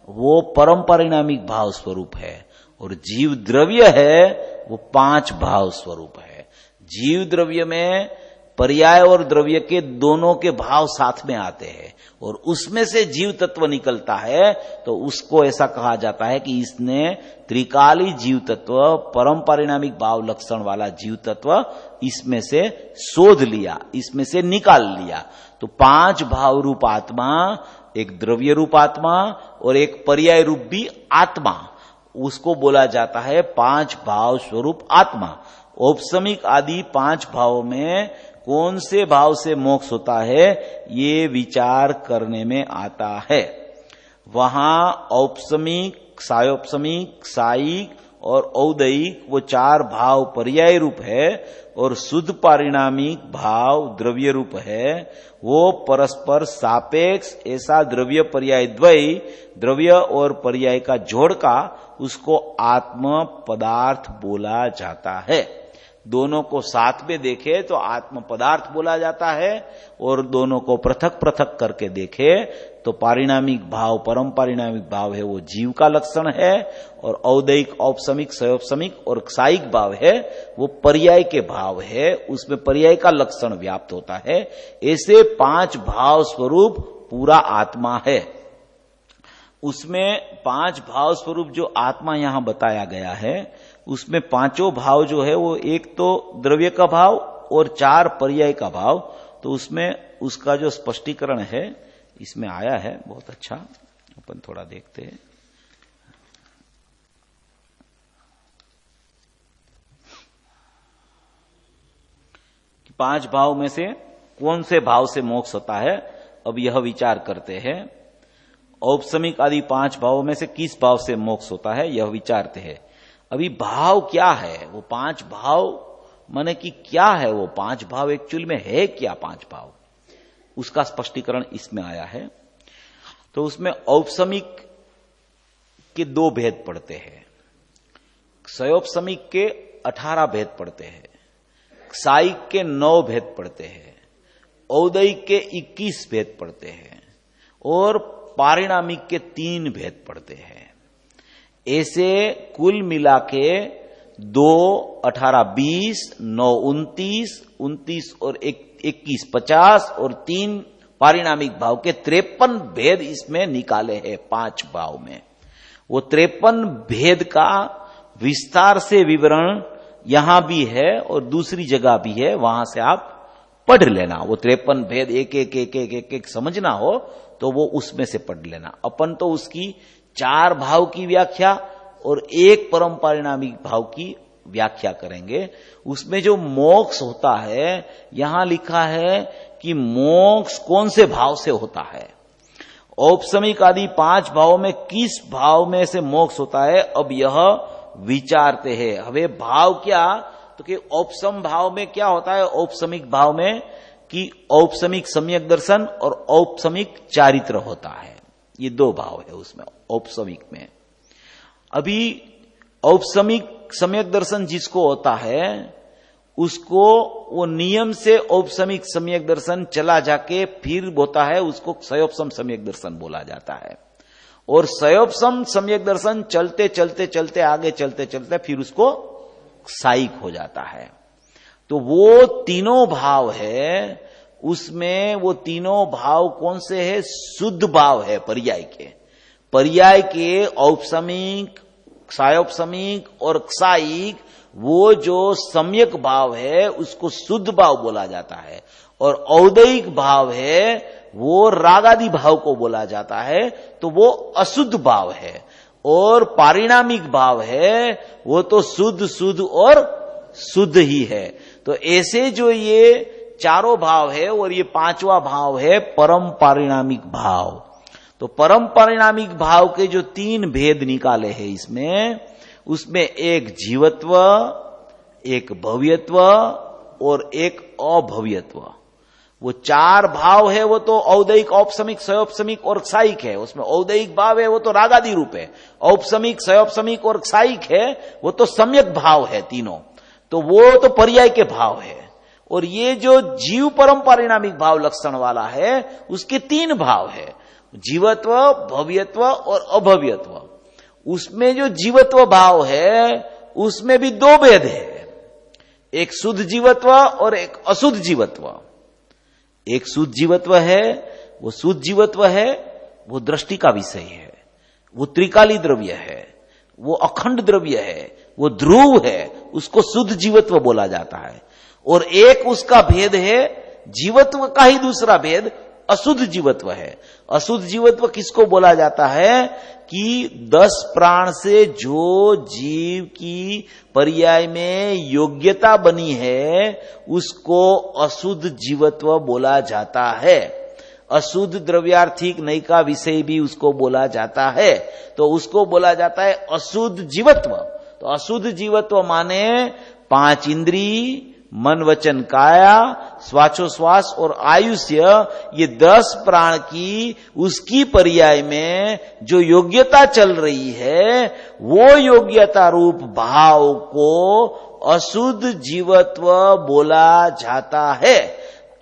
वो परम परिणामिक भाव स्वरूप है और जीव द्रव्य है वो 5 भाव स्वरूप है। जीव द्रव्य में पर्याय और द्रव्य के दोनों के भाव साथ में आते हैं और उसमें से जीव तत्व निकलता है, तो उसको ऐसा कहा जाता है कि इसने त्रिकाली जीव तत्व, परम परिणामिक भाव लक्षण वाला जीव तत्व इसमें से शोध लिया, इसमें से निकाल लिया। तो 5 भाव रूप आत्मा, एक द्रव्य रूप आत्मा और एक पर्याय रूप भी आत्मा, उसको बोला जाता है 5 भाव स्वरूप आत्मा। औपसमिक आदि 5 भावों में कौन से भाव से मोक्ष होता है ये विचार करने में आता है। वहां औपसमिक, सायोपसमिक, सायिक और औदैहिक वो 4 भाव पर्याय रूप है और शुद्ध पारिणामिक भाव द्रव्य रूप है। वो परस्पर सापेक्ष ऐसा द्रव्य पर्याय द्वय, द्रव्य और पर्याय का जोड़ का, उसको आत्म पदार्थ बोला जाता है। दोनों को साथ में देखे तो आत्म पदार्थ बोला जाता है और दोनों को पृथक पृथक करके देखे तो पारिणामिक भाव, परम पारिणामिक भाव है वो जीव का लक्षण है और औदैहिक, औपसमिक, सयोपसमिक और सायिक भाव है वो पर्याय के भाव है, उसमें पर्याय का लक्षण व्याप्त होता है। ऐसे 5 भाव स्वरूप पूरा आत्मा है। उसमें 5 भाव स्वरूप जो आत्मा यहां बताया गया है उसमें 5 भाव जो है वो एक तो द्रव्य का भाव और 4 पर्याय का भाव, तो उसमें उसका जो स्पष्टीकरण है इसमें आया है बहुत अच्छा। अपन थोड़ा देखते हैं। कि 5 भाव में से कौन से भाव से मोक्ष होता है, अब यह विचार करते हैं। औपसमिक आदि 5 भावों में से किस भाव से मोक्ष होता है यह विचारते हैं। अभी भाव क्या है, वो 5 भाव माने कि क्या है, वो 5 भाव एक्चुअल में है क्या 5 भाव, उसका स्पष्टीकरण इसमें आया है। तो उसमें औपसमिक के 2 भेद पड़ते हैं, क्षयोपसमिक के 18 भेद पड़ते हैं, क्षायिक के 9 भेद पड़ते हैं, औदैयिक के 21 भेद पड़ते हैं और पारिणामिक के 3 भेद पड़ते हैं। ऐसे कुल मिला के 2, 18, 20, 9, 29, 29 और 21, 50 और 3 पारिणामिक भाव के 53 भेद इसमें निकाले हैं 5 भाव में। वो 53 भेद का विस्तार से विवरण यहां भी है और दूसरी जगह भी है, वहां से आप पढ़ लेना। वो 53 भेद एक समझना हो तो वो उसमें से पढ़ लेना। अपन तो उसकी 4 भाव की व्याख्या और 1 परम पारिणामिक भाव की व्याख्या करेंगे। उसमें जो मोक्ष होता है, यहां लिखा है कि मोक्ष कौन से भाव से होता है। औपसमिक आदि 5 भावों में किस भाव में से मोक्ष होता है, अब यह विचारते हैं। हवे भाव क्या, तो कि औपसम भाव में क्या होता है, औपसमिक भाव में कि औपसमिक सम्यक दर्शन और औपसमिक चारित्र होता है। ये 2 भाव है उसमें औपसमिक में। अभी औपसमिक सम्यक दर्शन जिसको होता है उसको वो नियम से औपसमिक सम्यक दर्शन चला जाके फिर होता है, उसको क्षयोपसम सम्यक दर्शन बोला जाता है। और क्षयोपसम सम्यक दर्शन चलते चलते चलते आगे चलते चलते फिर उसको क्षायिक हो जाता है। तो वो तीनों भाव है, उसमें वो तीनों भाव कौन से है, शुद्ध भाव है पर्याय के। पर्याय के औपसमिक, क्षयोपसमिक और क्षायिक, वो जो सम्यक भाव है उसको शुद्ध भाव बोला जाता है। और औदैयिक भाव है वो रागादि भाव को बोला जाता है, तो वो अशुद्ध भाव है। और पारिणामिक भाव है वो तो शुद्ध शुद्ध और शुद्ध ही है। तो ऐसे जो ये चारों भाव है और ये 5वां भाव है परम पारिणामिक भाव। तो परम पारिणामिक भाव के जो 3 भेद निकाले हैं इसमें, उसमें एक जीवत्व, एक भव्यत्व और एक अभव्यत्व। वो 4 भाव है, वो तो औदैयिक, औपसमिक, क्षयोपसमिक और क्षायिक है। उसमें औदैयिक भाव है वो तो रागादि रूप है, औपसमिक, क्षयोपसमिक और क्षायिक है वो तो सम्यक भाव है तीनों, तो वो तो पर्याय के भाव है। और ये जो जीव परम पारिणामिक भाव लक्षण वाला है उसके 3 भाव है, जीवत्व, भव्यत्व और अभव्यत्व। उसमें जो जीवत्व भाव है उसमें भी 2 भेद है, एक शुद्ध जीवत्व और एक अशुद्ध जीवत्व। एक शुद्ध जीवत्व है, वो शुद्ध जीवत्व है वो दृष्टि का विषय है, वो त्रिकाली द्रव्य है, वो अखंड द्रव्य है, वो ध्रुव है, उसको शुद्ध जीवत्व बोला जाता है। और एक उसका भेद है, जीवत्व का ही दूसरा भेद अशुद्ध जीवत्व है। अशुद्ध जीवत्व किसको बोला जाता है कि 10 प्राण से जो जीव की पर्याय में योग्यता बनी है उसको अशुद्ध जीवत्व बोला जाता है। अशुद्ध द्रव्यार्थिक नयिका विषय भी उसको बोला जाता है, तो उसको बोला जाता है अशुद्ध जीवत्व। तो अशुद्ध जीवत्व माने 5 इंद्री, मन वचन काया, श्वासोश्वास और आयुष्य, ये 10 प्राण की उसकी पर्याय में जो योग्यता चल रही है वो योग्यता रूप भाव को अशुद्ध जीवत्व बोला जाता है।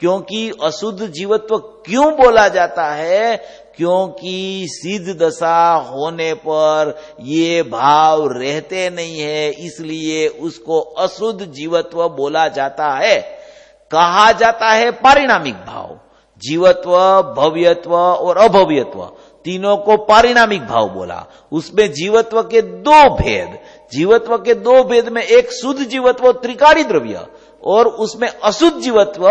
क्योंकि अशुद्ध जीवत्व क्यों बोला जाता है, क्योंकि सिद्ध दशा होने पर ये भाव रहते नहीं है, इसलिए उसको अशुद्ध जीवत्व बोला जाता है। कहा जाता है पारिणामिक भाव, जीवत्व, भव्यत्व और अभव्यत्व तीनों को पारिणामिक भाव बोला। उसमें जीवत्व के 2 भेद, जीवत्व के 2 भेद में एक शुद्ध जीवत्व त्रिकाली द्रव्य और उसमें अशुद्ध जीवत्व,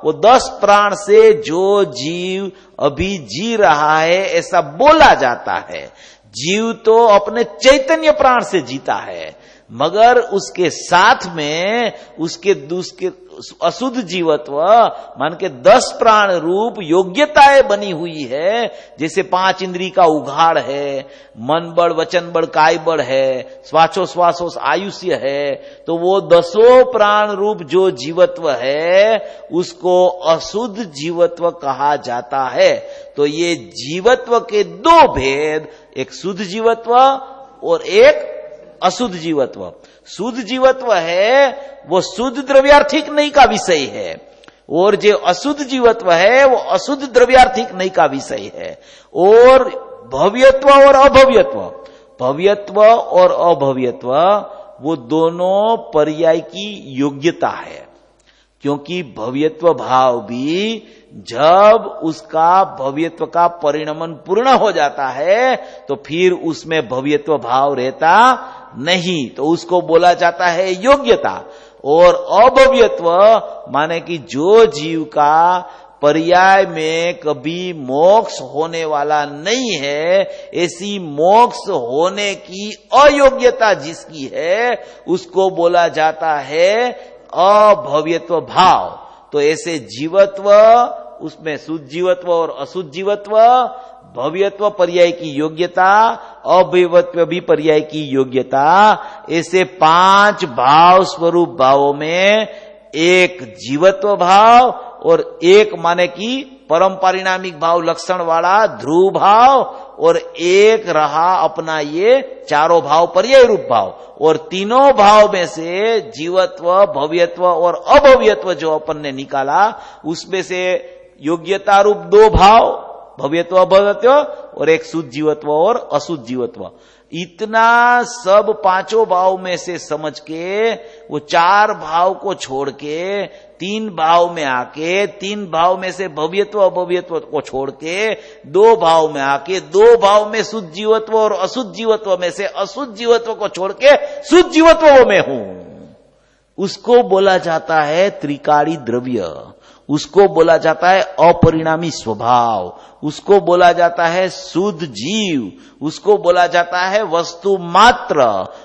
वो 10 प्राण से जो जीव अभी जी रहा है ऐसा बोला जाता है। जीव तो अपने चैतन्य प्राण से जीता है, मगर उसके साथ में उसके अशुद्ध जीवत्व मान के 10 प्राण रूप योग्यताएं बनी हुई है। जैसे 5 इंद्री का उघाड़ है, मन बड़, वचन बड़, काय बड़ है, श्वासोश्वासो आयुष्य है, तो वो 10 प्राण रूप जो जीवत्व है उसको अशुद्ध जीवत्व कहा जाता है। तो ये जीवत्व के 2 भेद, एक शुद्ध जीवत्व और एक अशुद्ध जीवत्व। शुद्ध जीवत्व है वो शुद्ध द्रव्यार्थिक नहीं का विषय है, और जो अशुद्ध जीवत्व है वो अशुद्ध द्रव्यार्थिक नहीं का विषय है। और भव्यत्व और अभव्यत्व, भव्यत्व और अभव्यत्व वो दोनों पर्याय की योग्यता है। क्योंकि भव्यत्व भाव भी जब उसका भव्यत्व का परिणमन पूर्ण हो जाता है तो फिर उसमें भव्यत्व भाव रहता नहीं, तो उसको बोला जाता है योग्यता। और अभव्यत्व माने कि जो जीव का पर्याय में कभी मोक्ष होने वाला नहीं है, ऐसी मोक्ष होने की अयोग्यता जिसकी है उसको बोला जाता है अभव्यत्व भाव। तो ऐसे जीवत्व, उसमें शुद्ध जीवत्व और अशुद्ध जीवत्व, भव्यत्व पर्याय की योग्यता, अभव्यत्व भी पर्याय की योग्यता, ऐसे 5 भाव स्वरूप भावों में एक जीवत्व भाव और एक माने कि परम पारिणामिक भाव लक्षण वाला ध्रुव भाव, और एक रहा अपना ये 4 भाव पर्याय रूप भाव। और तीनों भाव में से जीवत्व, भव्यत्व और अभव्यत्व जो अपन ने निकाला उसमें से योग्यता रूप 2 भाव, भव्यत्व अभव्यत्व, और एक शुद्ध जीवत्व और अशुद्ध जीवत्व। इतना सब 5 भाव में से समझ के वो 4 भाव को छोड़ के 3 भाव में आके, 3 भाव में से भव्यत्व अभव्यत्व को छोड़ के 2 भाव में आके, 2 भाव में शुद्ध जीवत्व और अशुद्ध जीवत्व में से अशुद्ध जीवत्व को छोड़ के शुद्ध जीवत्व में हूं, उसको बोला जाता है त्रिकाली द्रव्य, उसको बोला जाता है अपरिणामी स्वभाव, उसको बोला जाता है शुद्ध जीव, उसको बोला जाता है वस्तु मात्र,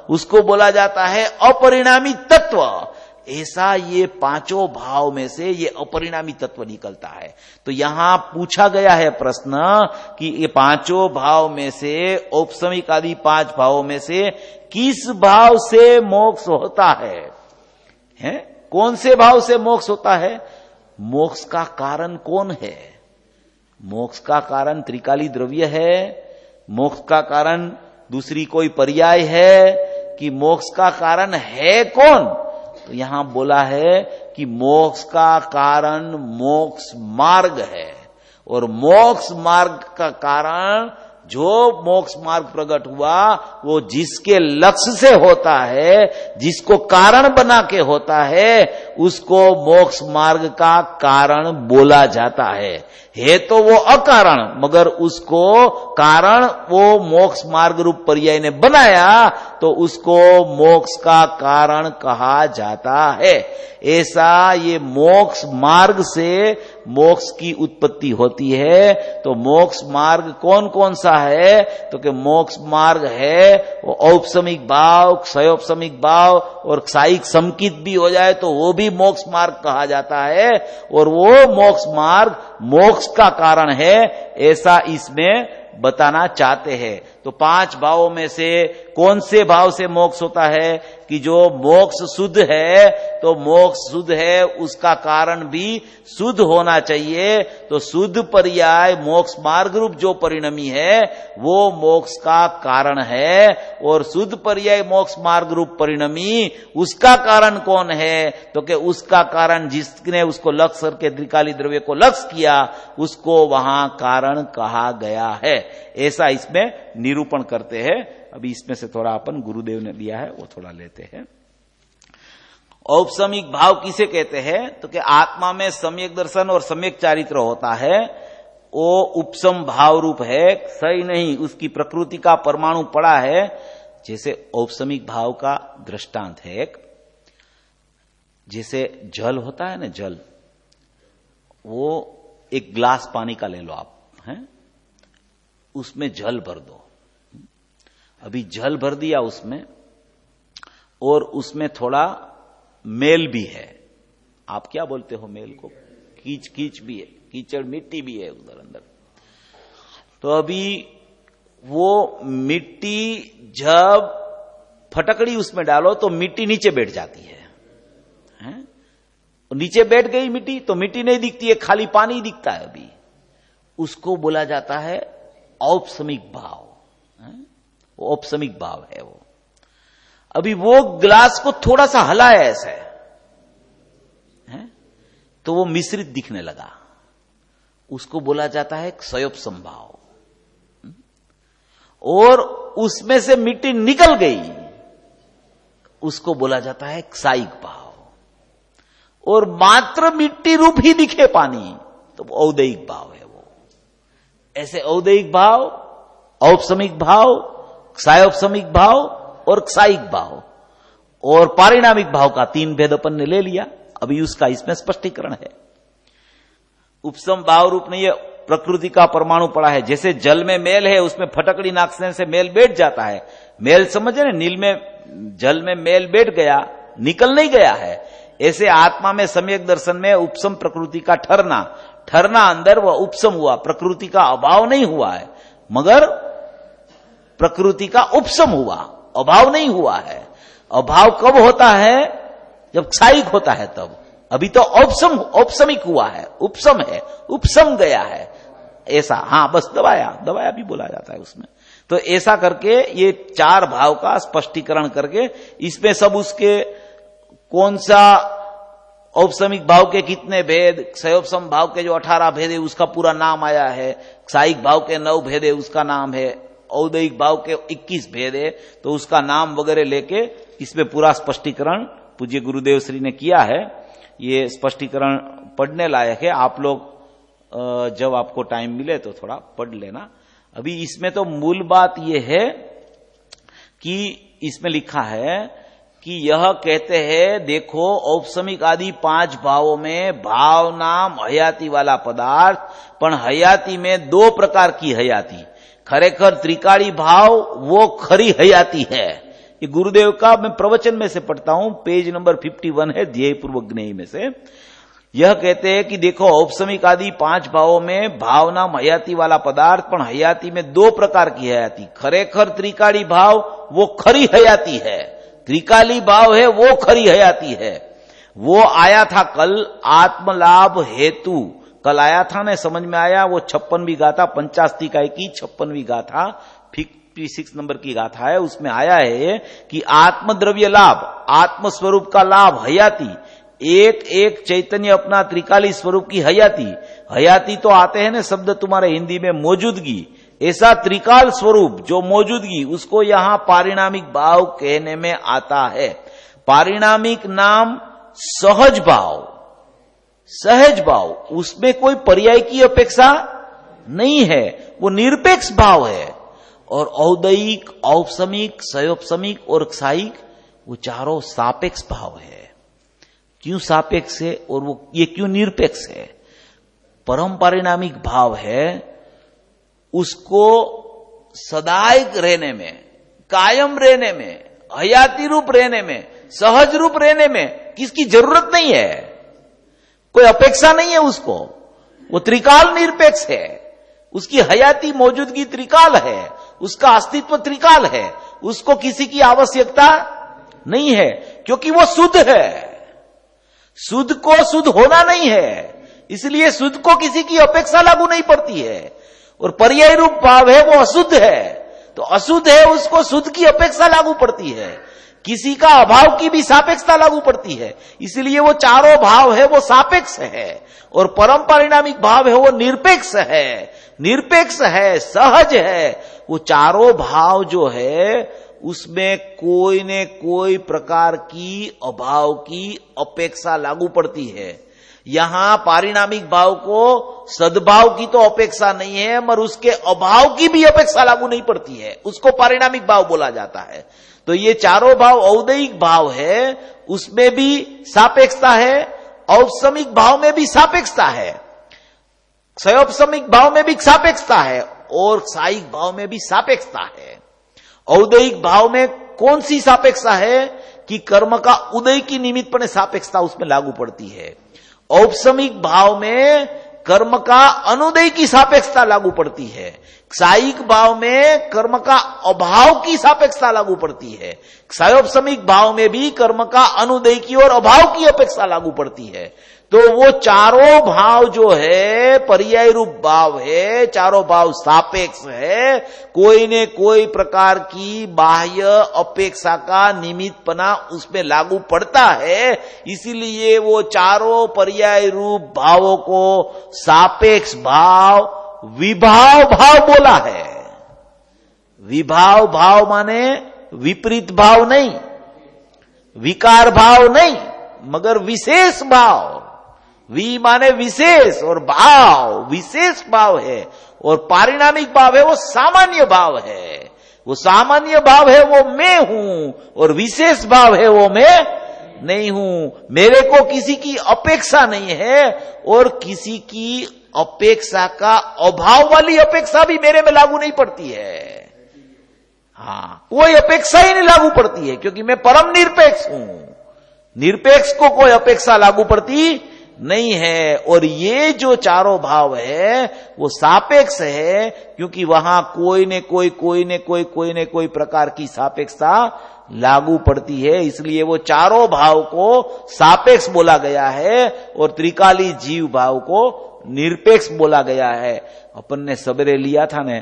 उसको बोला जाता है अपरिणामी तत्व। ऐसा ये 5 भाव में से ये अपरिणामी तत्व निकलता है। तो यहां पूछा गया है प्रश्न कि ये 5 भाव में से, औपसमिक आदि 5 भावों में से किस भाव से मोक्ष होता है? कौन से भाव से मोक्ष होता है? मोक्ष का कारण कौन है? मोक्ष का कारण त्रिकाली द्रव्य है? मोक्ष का कारण दूसरी कोई पर्याय है? कि मोक्ष का कारण है कौन? तो यहां बोला है कि मोक्ष का कारण मोक्ष मार्ग है, और मोक्ष मार्ग का कारण जो मोक्ष मार्ग प्रकट हुआ वो जिसके लक्ष्य से होता है, जिसको कारण बना के होता है, उसको मोक्ष मार्ग का कारण बोला जाता है तो वो अकारण, मगर उसको कारण वो मोक्ष मार्ग रूप पर्याय ने बनाया तो उसको मोक्ष का कारण कहा जाता है। ऐसा ये मोक्ष मार्ग से मोक्ष की उत्पत्ति होती है। तो मोक्ष मार्ग कौन कौन सा है? तो कि मोक्ष मार्ग है वो औपसमिक भाव, क्षयोपसमिक भाव और क्षायिक समकित भी हो जाए तो वो भी मोक्ष मार्ग कहा जाता है, और वो मोक्ष मार्ग मोक्ष का कारण है, ऐसा इसमें बताना चाहते हैं। तो 5 भावों में से कौन से भाव से मोक्ष होता है? कि जो मोक्ष शुद्ध है, तो मोक्ष शुद्ध है उसका कारण भी शुद्ध होना चाहिए। तो शुद्ध पर्याय मोक्ष मार्ग रूप जो परिणमी है वो मोक्ष का कारण है, और शुद्ध पर्याय मोक्ष मार्ग रूप परिणमी उसका कारण कौन है? तो कि उसका कारण जिसने उसको लक्ष्य करके त्रिकाली द्रव्य को लक्ष्य किया उसको वहां कारण कहा गया है। ऐसा इसमें निरूपण करते हैं। अभी इसमें से थोड़ा अपन गुरुदेव ने दिया है वो थोड़ा लेते हैं। औपसमिक भाव किसे कहते हैं? तो कि आत्मा में सम्यक दर्शन और सम्यक चारित्र होता है, वो उपसम भाव रूप है, सही नहीं उसकी प्रकृति का परमाणु पड़ा है। जैसे औपसमिक भाव का दृष्टांत है एक, जैसे जल होता है ना, जल, वो एक ग्लास पानी का ले लो आप, हैं, उसमें जल भर दो। अभी जल भर दिया उसमें, और उसमें थोड़ा मेल भी है। आप क्या बोलते हो मेल को? कीच कीच भी है, कीचड़ मिट्टी भी है उधर अंदर। तो अभी वो मिट्टी जब फटकड़ी उसमें डालो तो मिट्टी नीचे बैठ जाती है, हैं? नीचे बैठ गई मिट्टी तो मिट्टी नहीं दिखती है, खाली पानी दिखता है। अभी उसको बोला जाता है औपसमिक भाव, औपसमिक भाव है वो। अभी वो ग्लास को थोड़ा सा हलाया ऐसे, तो वो मिश्रित दिखने लगा, उसको बोला जाता है क्षयोपसम भाव। और उसमें से मिट्टी निकल गई, उसको बोला जाता है क्षायिक भाव। और मात्र मिट्टी रूप ही दिखे पानी तो औदैहिक भाव है वो। ऐसे औदैहिक भाव, औपसमिक भाव, क्षायोपसमिक भाव और क्षायिक भाव और पारिणामिक भाव का 3 भेद अपन ने ले लिया। अभी उसका इसमें स्पष्टीकरण है। उपसम भाव रूप नहीं है, प्रकृति का परमाणु पड़ा है। जैसे जल में मेल है, उसमें फटकड़ी नाखने से मेल बैठ जाता है। मेल समझे ना, नील में जल में मेल बैठ गया, निकल नहीं गया है। ऐसे आत्मा में सम्यक दर्शन में उपसम प्रकृति का ठहरना अंदर वह उपसम हुआ, प्रकृति का अभाव नहीं हुआ है, मगर प्रकृति का उपसम हुआ, अभाव नहीं हुआ है। अभाव कब होता है? जब क्षायिक होता है तब। अभी तो औपसमिक हुआ है, उपसम है, उपसम गया है ऐसा। हाँ, बस दबाया भी बोला जाता है उसमें। तो ऐसा करके ये 4 भाव का स्पष्टीकरण करके इसमें सब उसके कौन सा औपसमिक भाव के कितने भेद, क्षयोपसम भाव के जो 18 भेद है उसका पूरा नाम आया है, क्षायिक भाव के 9 भेद है उसका नाम है, औदैहिक भाव के 21 भेद है तो उसका नाम वगैरह लेके इसमें पूरा स्पष्टीकरण पूज्य गुरुदेव श्री ने किया है। ये स्पष्टीकरण पढ़ने लायक है। आप लोग जब आपको टाइम मिले तो थोड़ा पढ़ लेना। अभी इसमें तो मूल बात यह है कि इसमें लिखा है कि यह कहते हैं, देखो औपसमिक आदि 5 भावों में भाव नाम हयाती वाला पदार्थ, पण हयाती में 2 प्रकार की हयाती। खरेखर त्रिकाली भाव वो खरी हयाती है। ये गुरुदेव का मैं प्रवचन में से पढ़ता हूं, पेज नंबर 51 है ध्येय पूर्वक ज्ञेय में से। यह कहते हैं कि देखो औपसमिक आदि 5 भावों में भाव नाम हयाती वाला पदार्थ, पण हयाती में 2 प्रकार की हयाती। खरेखर त्रिकाली भाव वो खरी हयाती है, त्रिकाली भाव है वो खरी हयाती है। वो आया था कल आत्मलाभ हेतु, कल आया था ना, समझ में आया। वो 56वीं गाथा, 50 इकाई की 56वीं गाथा, 56 नंबर की गाथा है, उसमें आया है कि आत्मद्रव्य लाभ, आत्मस्वरूप का लाभ हयाती, एक एक चैतन्य अपना त्रिकाली स्वरूप की हयाती। हयाती तो आते हैं ना शब्द तुम्हारे हिंदी में, मौजूदगी। ऐसा त्रिकाल स्वरूप जो मौजूदगी, उसको यहां पारिणामिक भाव कहने में आता है। पारिणामिक नाम सहज भाव, सहज भाव, उसमें कोई पर्याय की अपेक्षा नहीं है, वो निरपेक्ष भाव है। और औदैहिक, औपसमिक, क्षयोपसमिक और क्षायिक वो चारों सापेक्ष भाव है। क्यों सापेक्ष है और वो ये क्यों निरपेक्ष है? परम पारिणामिक भाव है, उसको सदायक रहने में, कायम रहने में, हयाती रूप रहने में, सहज रूप रहने में किसकी जरूरत नहीं है, कोई अपेक्षा नहीं है उसको। वो त्रिकाल निरपेक्ष है, उसकी हयाती मौजूदगी त्रिकाल है, उसका अस्तित्व त्रिकाल है, उसको किसी की आवश्यकता नहीं है, क्योंकि वो शुद्ध है। शुद्ध को शुद्ध होना नहीं है, इसलिए शुद्ध को किसी की अपेक्षा लागू नहीं पड़ती है। और पर्याय रूप भाव है वो अशुद्ध है, तो अशुद्ध है उसको शुद्ध की अपेक्षा लागू पड़ती है, किसी का अभाव की भी सापेक्षता लागू पड़ती है। इसलिए वो चारों भाव है वो सापेक्ष है, और परम पारिणामिक भाव है वो निरपेक्ष है, निरपेक्ष है, सहज है। वो चारों भाव जो है उसमें कोई ने कोई प्रकार की अभाव की अपेक्षा लागू पड़ती है। यहां पारिणामिक भाव को सद्भाव की तो अपेक्षा नहीं है, मगर उसके अभाव की भी अपेक्षा लागू नहीं पड़ती है, उसको पारिणामिक भाव बोला जाता है। तो ये चारों भाव औदैहिक भाव है, उसमें भी सापेक्षता है, औपसमिक भाव में भी सापेक्षता है, क्षयोपसमिक भाव में भी सापेक्षता है, और क्षायिक भाव में भी सापेक्षता है। औदैहिक भाव में कौन सी सापेक्षता है कि कर्म का उदय की निमित्तपणे सापेक्षता उसमें लागू पड़ती है। औपसमिक भाव में कर्म का अनुदय की सापेक्षता लागू पड़ती है। क्षायिक भाव में कर्म का अभाव की सापेक्षता लागू पड़ती है। क्षायोपसमिक भाव में भी कर्म का अनुदय की और अभाव की अपेक्षा लागू पड़ती है। तो वो चारों भाव जो है पर्याय रूप भाव है, चारों भाव सापेक्ष है, कोई ने कोई प्रकार की बाह्य अपेक्षा का निमित्तपना उसमें लागू पड़ता है। इसीलिए वो चारों पर्याय रूप भावों को सापेक्ष भाव विभाव भाव बोला है। विभाव भाव माने विपरीत भाव नहीं, विकार भाव नहीं, मगर विशेष भाव। वी माने विशेष और भाव विशेष भाव है, और पारिणामिक भाव है वो सामान्य भाव है। वो सामान्य भाव है वो मैं हूं, और विशेष भाव है वो मैं नहीं हूं। मेरे को किसी की अपेक्षा नहीं है, और किसी की अपेक्षा का अभाव वाली अपेक्षा भी मेरे में लागू नहीं पड़ती है। हाँ, कोई अपेक्षा ही नहीं लागू पड़ती है, क्योंकि मैं परम निरपेक्ष हूं। निरपेक्ष को कोई अपेक्षा लागू पड़ती नहीं है। और ये जो चारों भाव है वो सापेक्ष है, क्योंकि वहां कोई ने कोई प्रकार की सापेक्षता लागू पड़ती है। इसलिए वो चारों भाव को सापेक्ष बोला गया है, और त्रिकाली जीव भाव को निरपेक्ष बोला गया है। अपन ने सबरे लिया था ने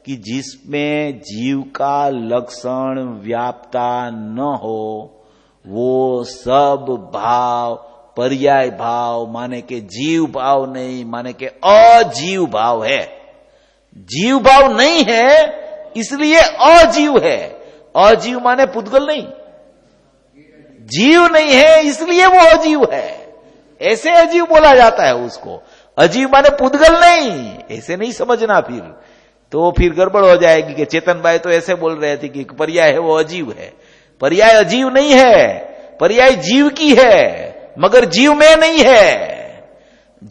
कि जिसमें जीव का लक्षण व्याप्ता न हो वो सब भाव पर्याय भाव माने के जीव भाव नहीं, माने के अजीव भाव है। जीव भाव नहीं है इसलिए अजीव है। अजीव माने पुद्गल नहीं, जीव नहीं है इसलिए वो अजीव है। ऐसे अजीव बोला जाता है उसको। अजीव माने पुद्गल नहीं, ऐसे नहीं समझना, फिर गड़बड़ हो जाएगी कि चेतन भाई तो ऐसे बोल रहे थे कि पर्याय है वो अजीव है। पर्याय अजीव नहीं है, पर्याय जीव की है मगर जीव में नहीं है।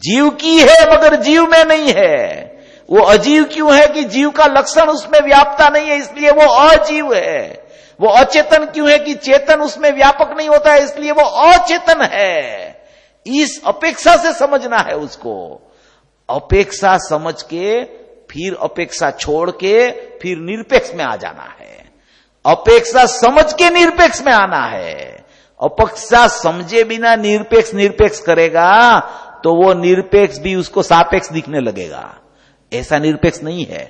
जीव की है मगर जीव में नहीं है। वो अजीव क्यों है कि जीव का लक्षण उसमें व्यापता नहीं है, इसलिए वो अजीव है। वो अचेतन क्यों है कि चेतन उसमें व्यापक नहीं होता है, इसलिए वो अचेतन है। इस अपेक्षा से समझना है उसको। अपेक्षा समझ के फिर अपेक्षा छोड़ के फिर निरपेक्ष में आ जाना है। अपेक्षा समझ के निरपेक्ष में आना है। अपेक्षा समझे बिना निरपेक्ष करेगा तो वो निरपेक्ष भी उसको सापेक्ष दिखने लगेगा। ऐसा निरपेक्ष नहीं है।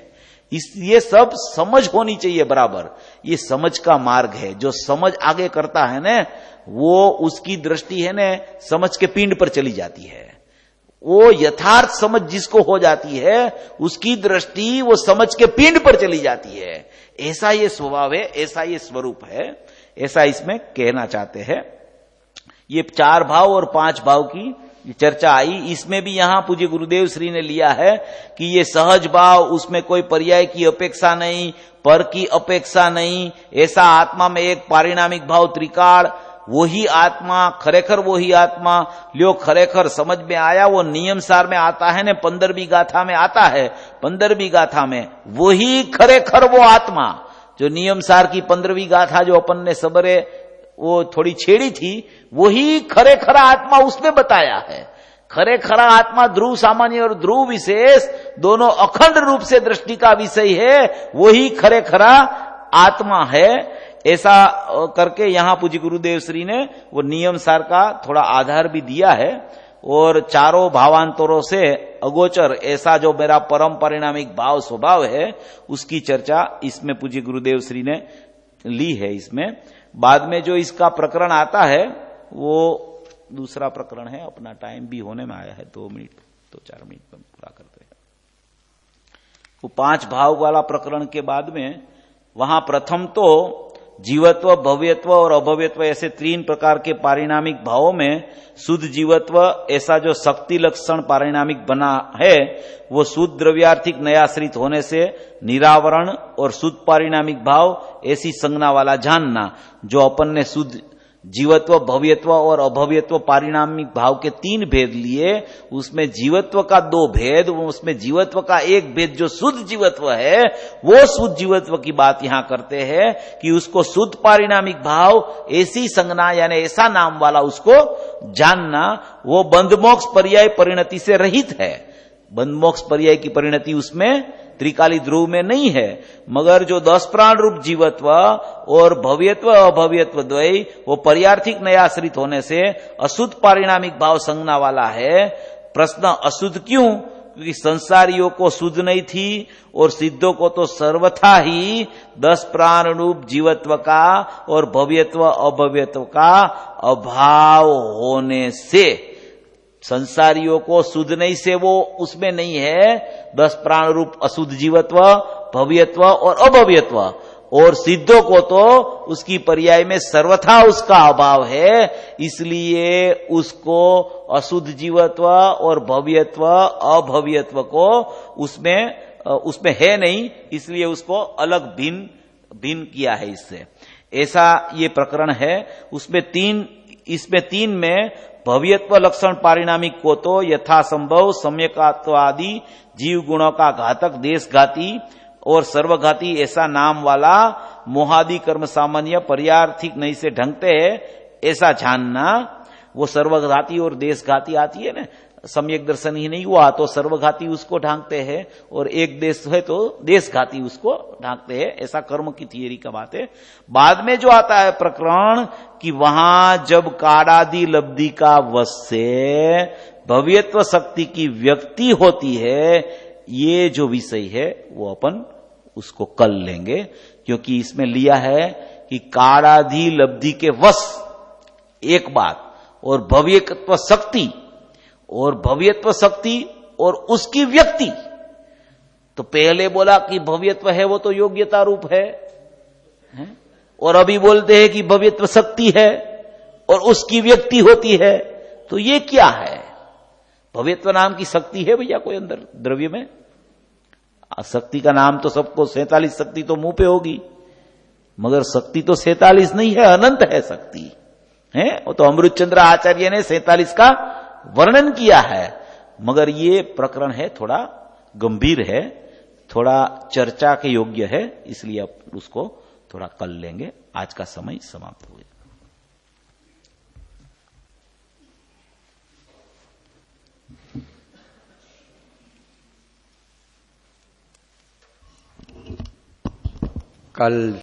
इसलिए सब समझ होनी चाहिए बराबर। ये समझ का मार्ग है। जो समझ आगे करता है ना, वो उसकी दृष्टि है ना समझ के पिंड पर चली जाती है। वो यथार्थ समझ जिसको हो जाती है उसकी दृष्टि वो समझ के पिंड पर चली जाती है। ऐसा ये स्वभाव है, ऐसा ये स्वरूप है, ऐसा इसमें कहना चाहते हैं। ये 4 भाव और 5 भाव की चर्चा आई। इसमें भी यहां पूज्य गुरुदेव श्री ने लिया है कि ये सहज भाव, उसमें कोई पर्याय की अपेक्षा नहीं, पर की अपेक्षा नहीं। ऐसा आत्मा में एक पारिणामिक भाव त्रिकाल, वही आत्मा खरेखर वही आत्मा लियो खरेखर समझ में आया। वो नियम सार में आता है ने 15वीं गाथा में आता है। 15वीं गाथा में वही खरेखर वो आत्मा, जो नियम सार की 15वीं गाथा जो अपन ने सबरे वो थोड़ी छेड़ी थी, वही खरे खरा आत्मा उसमें बताया है। खरे खरा आत्मा ध्रुव सामान्य और ध्रुव विशेष दोनों अखंड रूप से दृष्टि का विषय है, वही खरे खरा आत्मा है। ऐसा करके यहां पूज्य गुरुदेव श्री ने वो नियम सार का थोड़ा आधार भी दिया है। और चारों भावांतरों से अगोचर ऐसा जो मेरा परम परिणामिक भाव स्वभाव है उसकी चर्चा इसमें पूज्य गुरुदेव श्री ने ली है। इसमें बाद में जो इसका प्रकरण आता है वो दूसरा प्रकरण है। अपना टाइम भी होने में आया है, 2 मिनट तो 4 मिनट में पूरा करते हैं। वो 5 भाव वाला प्रकरण के बाद में वहां प्रथम तो जीवत्व, भव्यत्व और अभव्यत्व ऐसे 3 प्रकार के पारिणामिक भावों में शुद्ध जीवत्व ऐसा जो शक्ति लक्षण पारिणामिक बना है वो शुद्ध द्रव्यार्थिक नयाश्रित होने से निरावरण और शुद्ध पारिणामिक भाव ऐसी संज्ञा वाला जानना जो अपन ने शुद्ध जीवत्व, भव्यत्व और अभव्यत्व पारिणामिक भाव के 3 भेद लिए, उसमें जीवत्व का 2 भेद, उसमें जीवत्व का 1 भेद जो शुद्ध जीवत्व है, वो शुद्ध जीवत्व की बात यहां करते हैं कि उसको शुद्ध पारिणामिक भाव, ऐसी संज्ञा यानी ऐसा नाम वाला उसको जानना, वो बंधमोक्ष पर्याय परिणति से रहित है। बंधमोक्ष पर्याय की परिणति उसमें त्रिकाली ध्रुव में नहीं है, मगर जो 10 प्राण रूप जीवत्व और भव्यत्व अभव्यत्व द्वय वो पर्यार्थिक नयाश्रित होने से अशुद्ध पारिणामिक भाव संज्ञा वाला है। प्रश्न अशुद्ध क्यों? क्योंकि संसारियों को शुद्ध नहीं थी और सिद्धों को तो सर्वथा ही 10 प्राण रूप जीवत्व का और भव्यत्व अभव्यत्व का अभाव होने से, संसारियों को शुद्ध नहीं से वो उसमें नहीं है 10 प्राण रूप अशुद्ध जीवत्व, भव्यत्व और अभव्यत्व, और सिद्धों को तो उसकी पर्याय में सर्वथा उसका अभाव है, इसलिए उसको अशुद्ध जीवत्व और भव्यत्व अभव्यत्व को उसमें है नहीं, इसलिए उसको अलग भिन्न किया है इससे। ऐसा ये प्रकरण है। इसमें 3 में भव्यत्व लक्षण पारिणामिक को तो यथासंभव सम्यकात्व आदि जीव गुणों का घातक, देशघाती और सर्वघाती ऐसा नाम वाला मोहादि कर्म सामान्य पर्यार्थिक नहीं से ढंगते हैं, ऐसा जानना। वो सर्वघाती और देशघाती आती है ना, सम्यक दर्शन ही नहीं हुआ तो सर्वघाती उसको ढांकते हैं, और एक देश है तो देशघाती उसको ढांकते हैं, ऐसा कर्म की थियरी का बात है। बाद में जो आता है प्रकरण कि वहां जब काड़ादि लब्धि का वश से भव्यत्व शक्ति की व्यक्ति होती है, ये जो विषय है वो अपन उसको कल लेंगे, क्योंकि इसमें लिया है कि काड़ादि लब्धि के वश एक बात, और भव्यत्व शक्ति और उसकी व्यक्ति। तो पहले बोला कि भव्यत्व है वो तो योग्यता रूप है? और अभी बोलते हैं कि भव्यत्व शक्ति है और उसकी व्यक्ति होती है, तो ये क्या है? भव्यत्व नाम की शक्ति है भैया कोई अंदर द्रव्य में? शक्ति का नाम तो सबको 47 शक्ति तो मुंह पे होगी, मगर शक्ति तो 47 नहीं है, अनंत है शक्ति है। वो तो अमृतचंद्र आचार्य ने 47 का वर्णन किया है, मगर ये प्रकरण है थोड़ा गंभीर है, थोड़ा चर्चा के योग्य है, इसलिए अब उसको थोड़ा कल लेंगे। आज का समय समाप्त हो गया। कल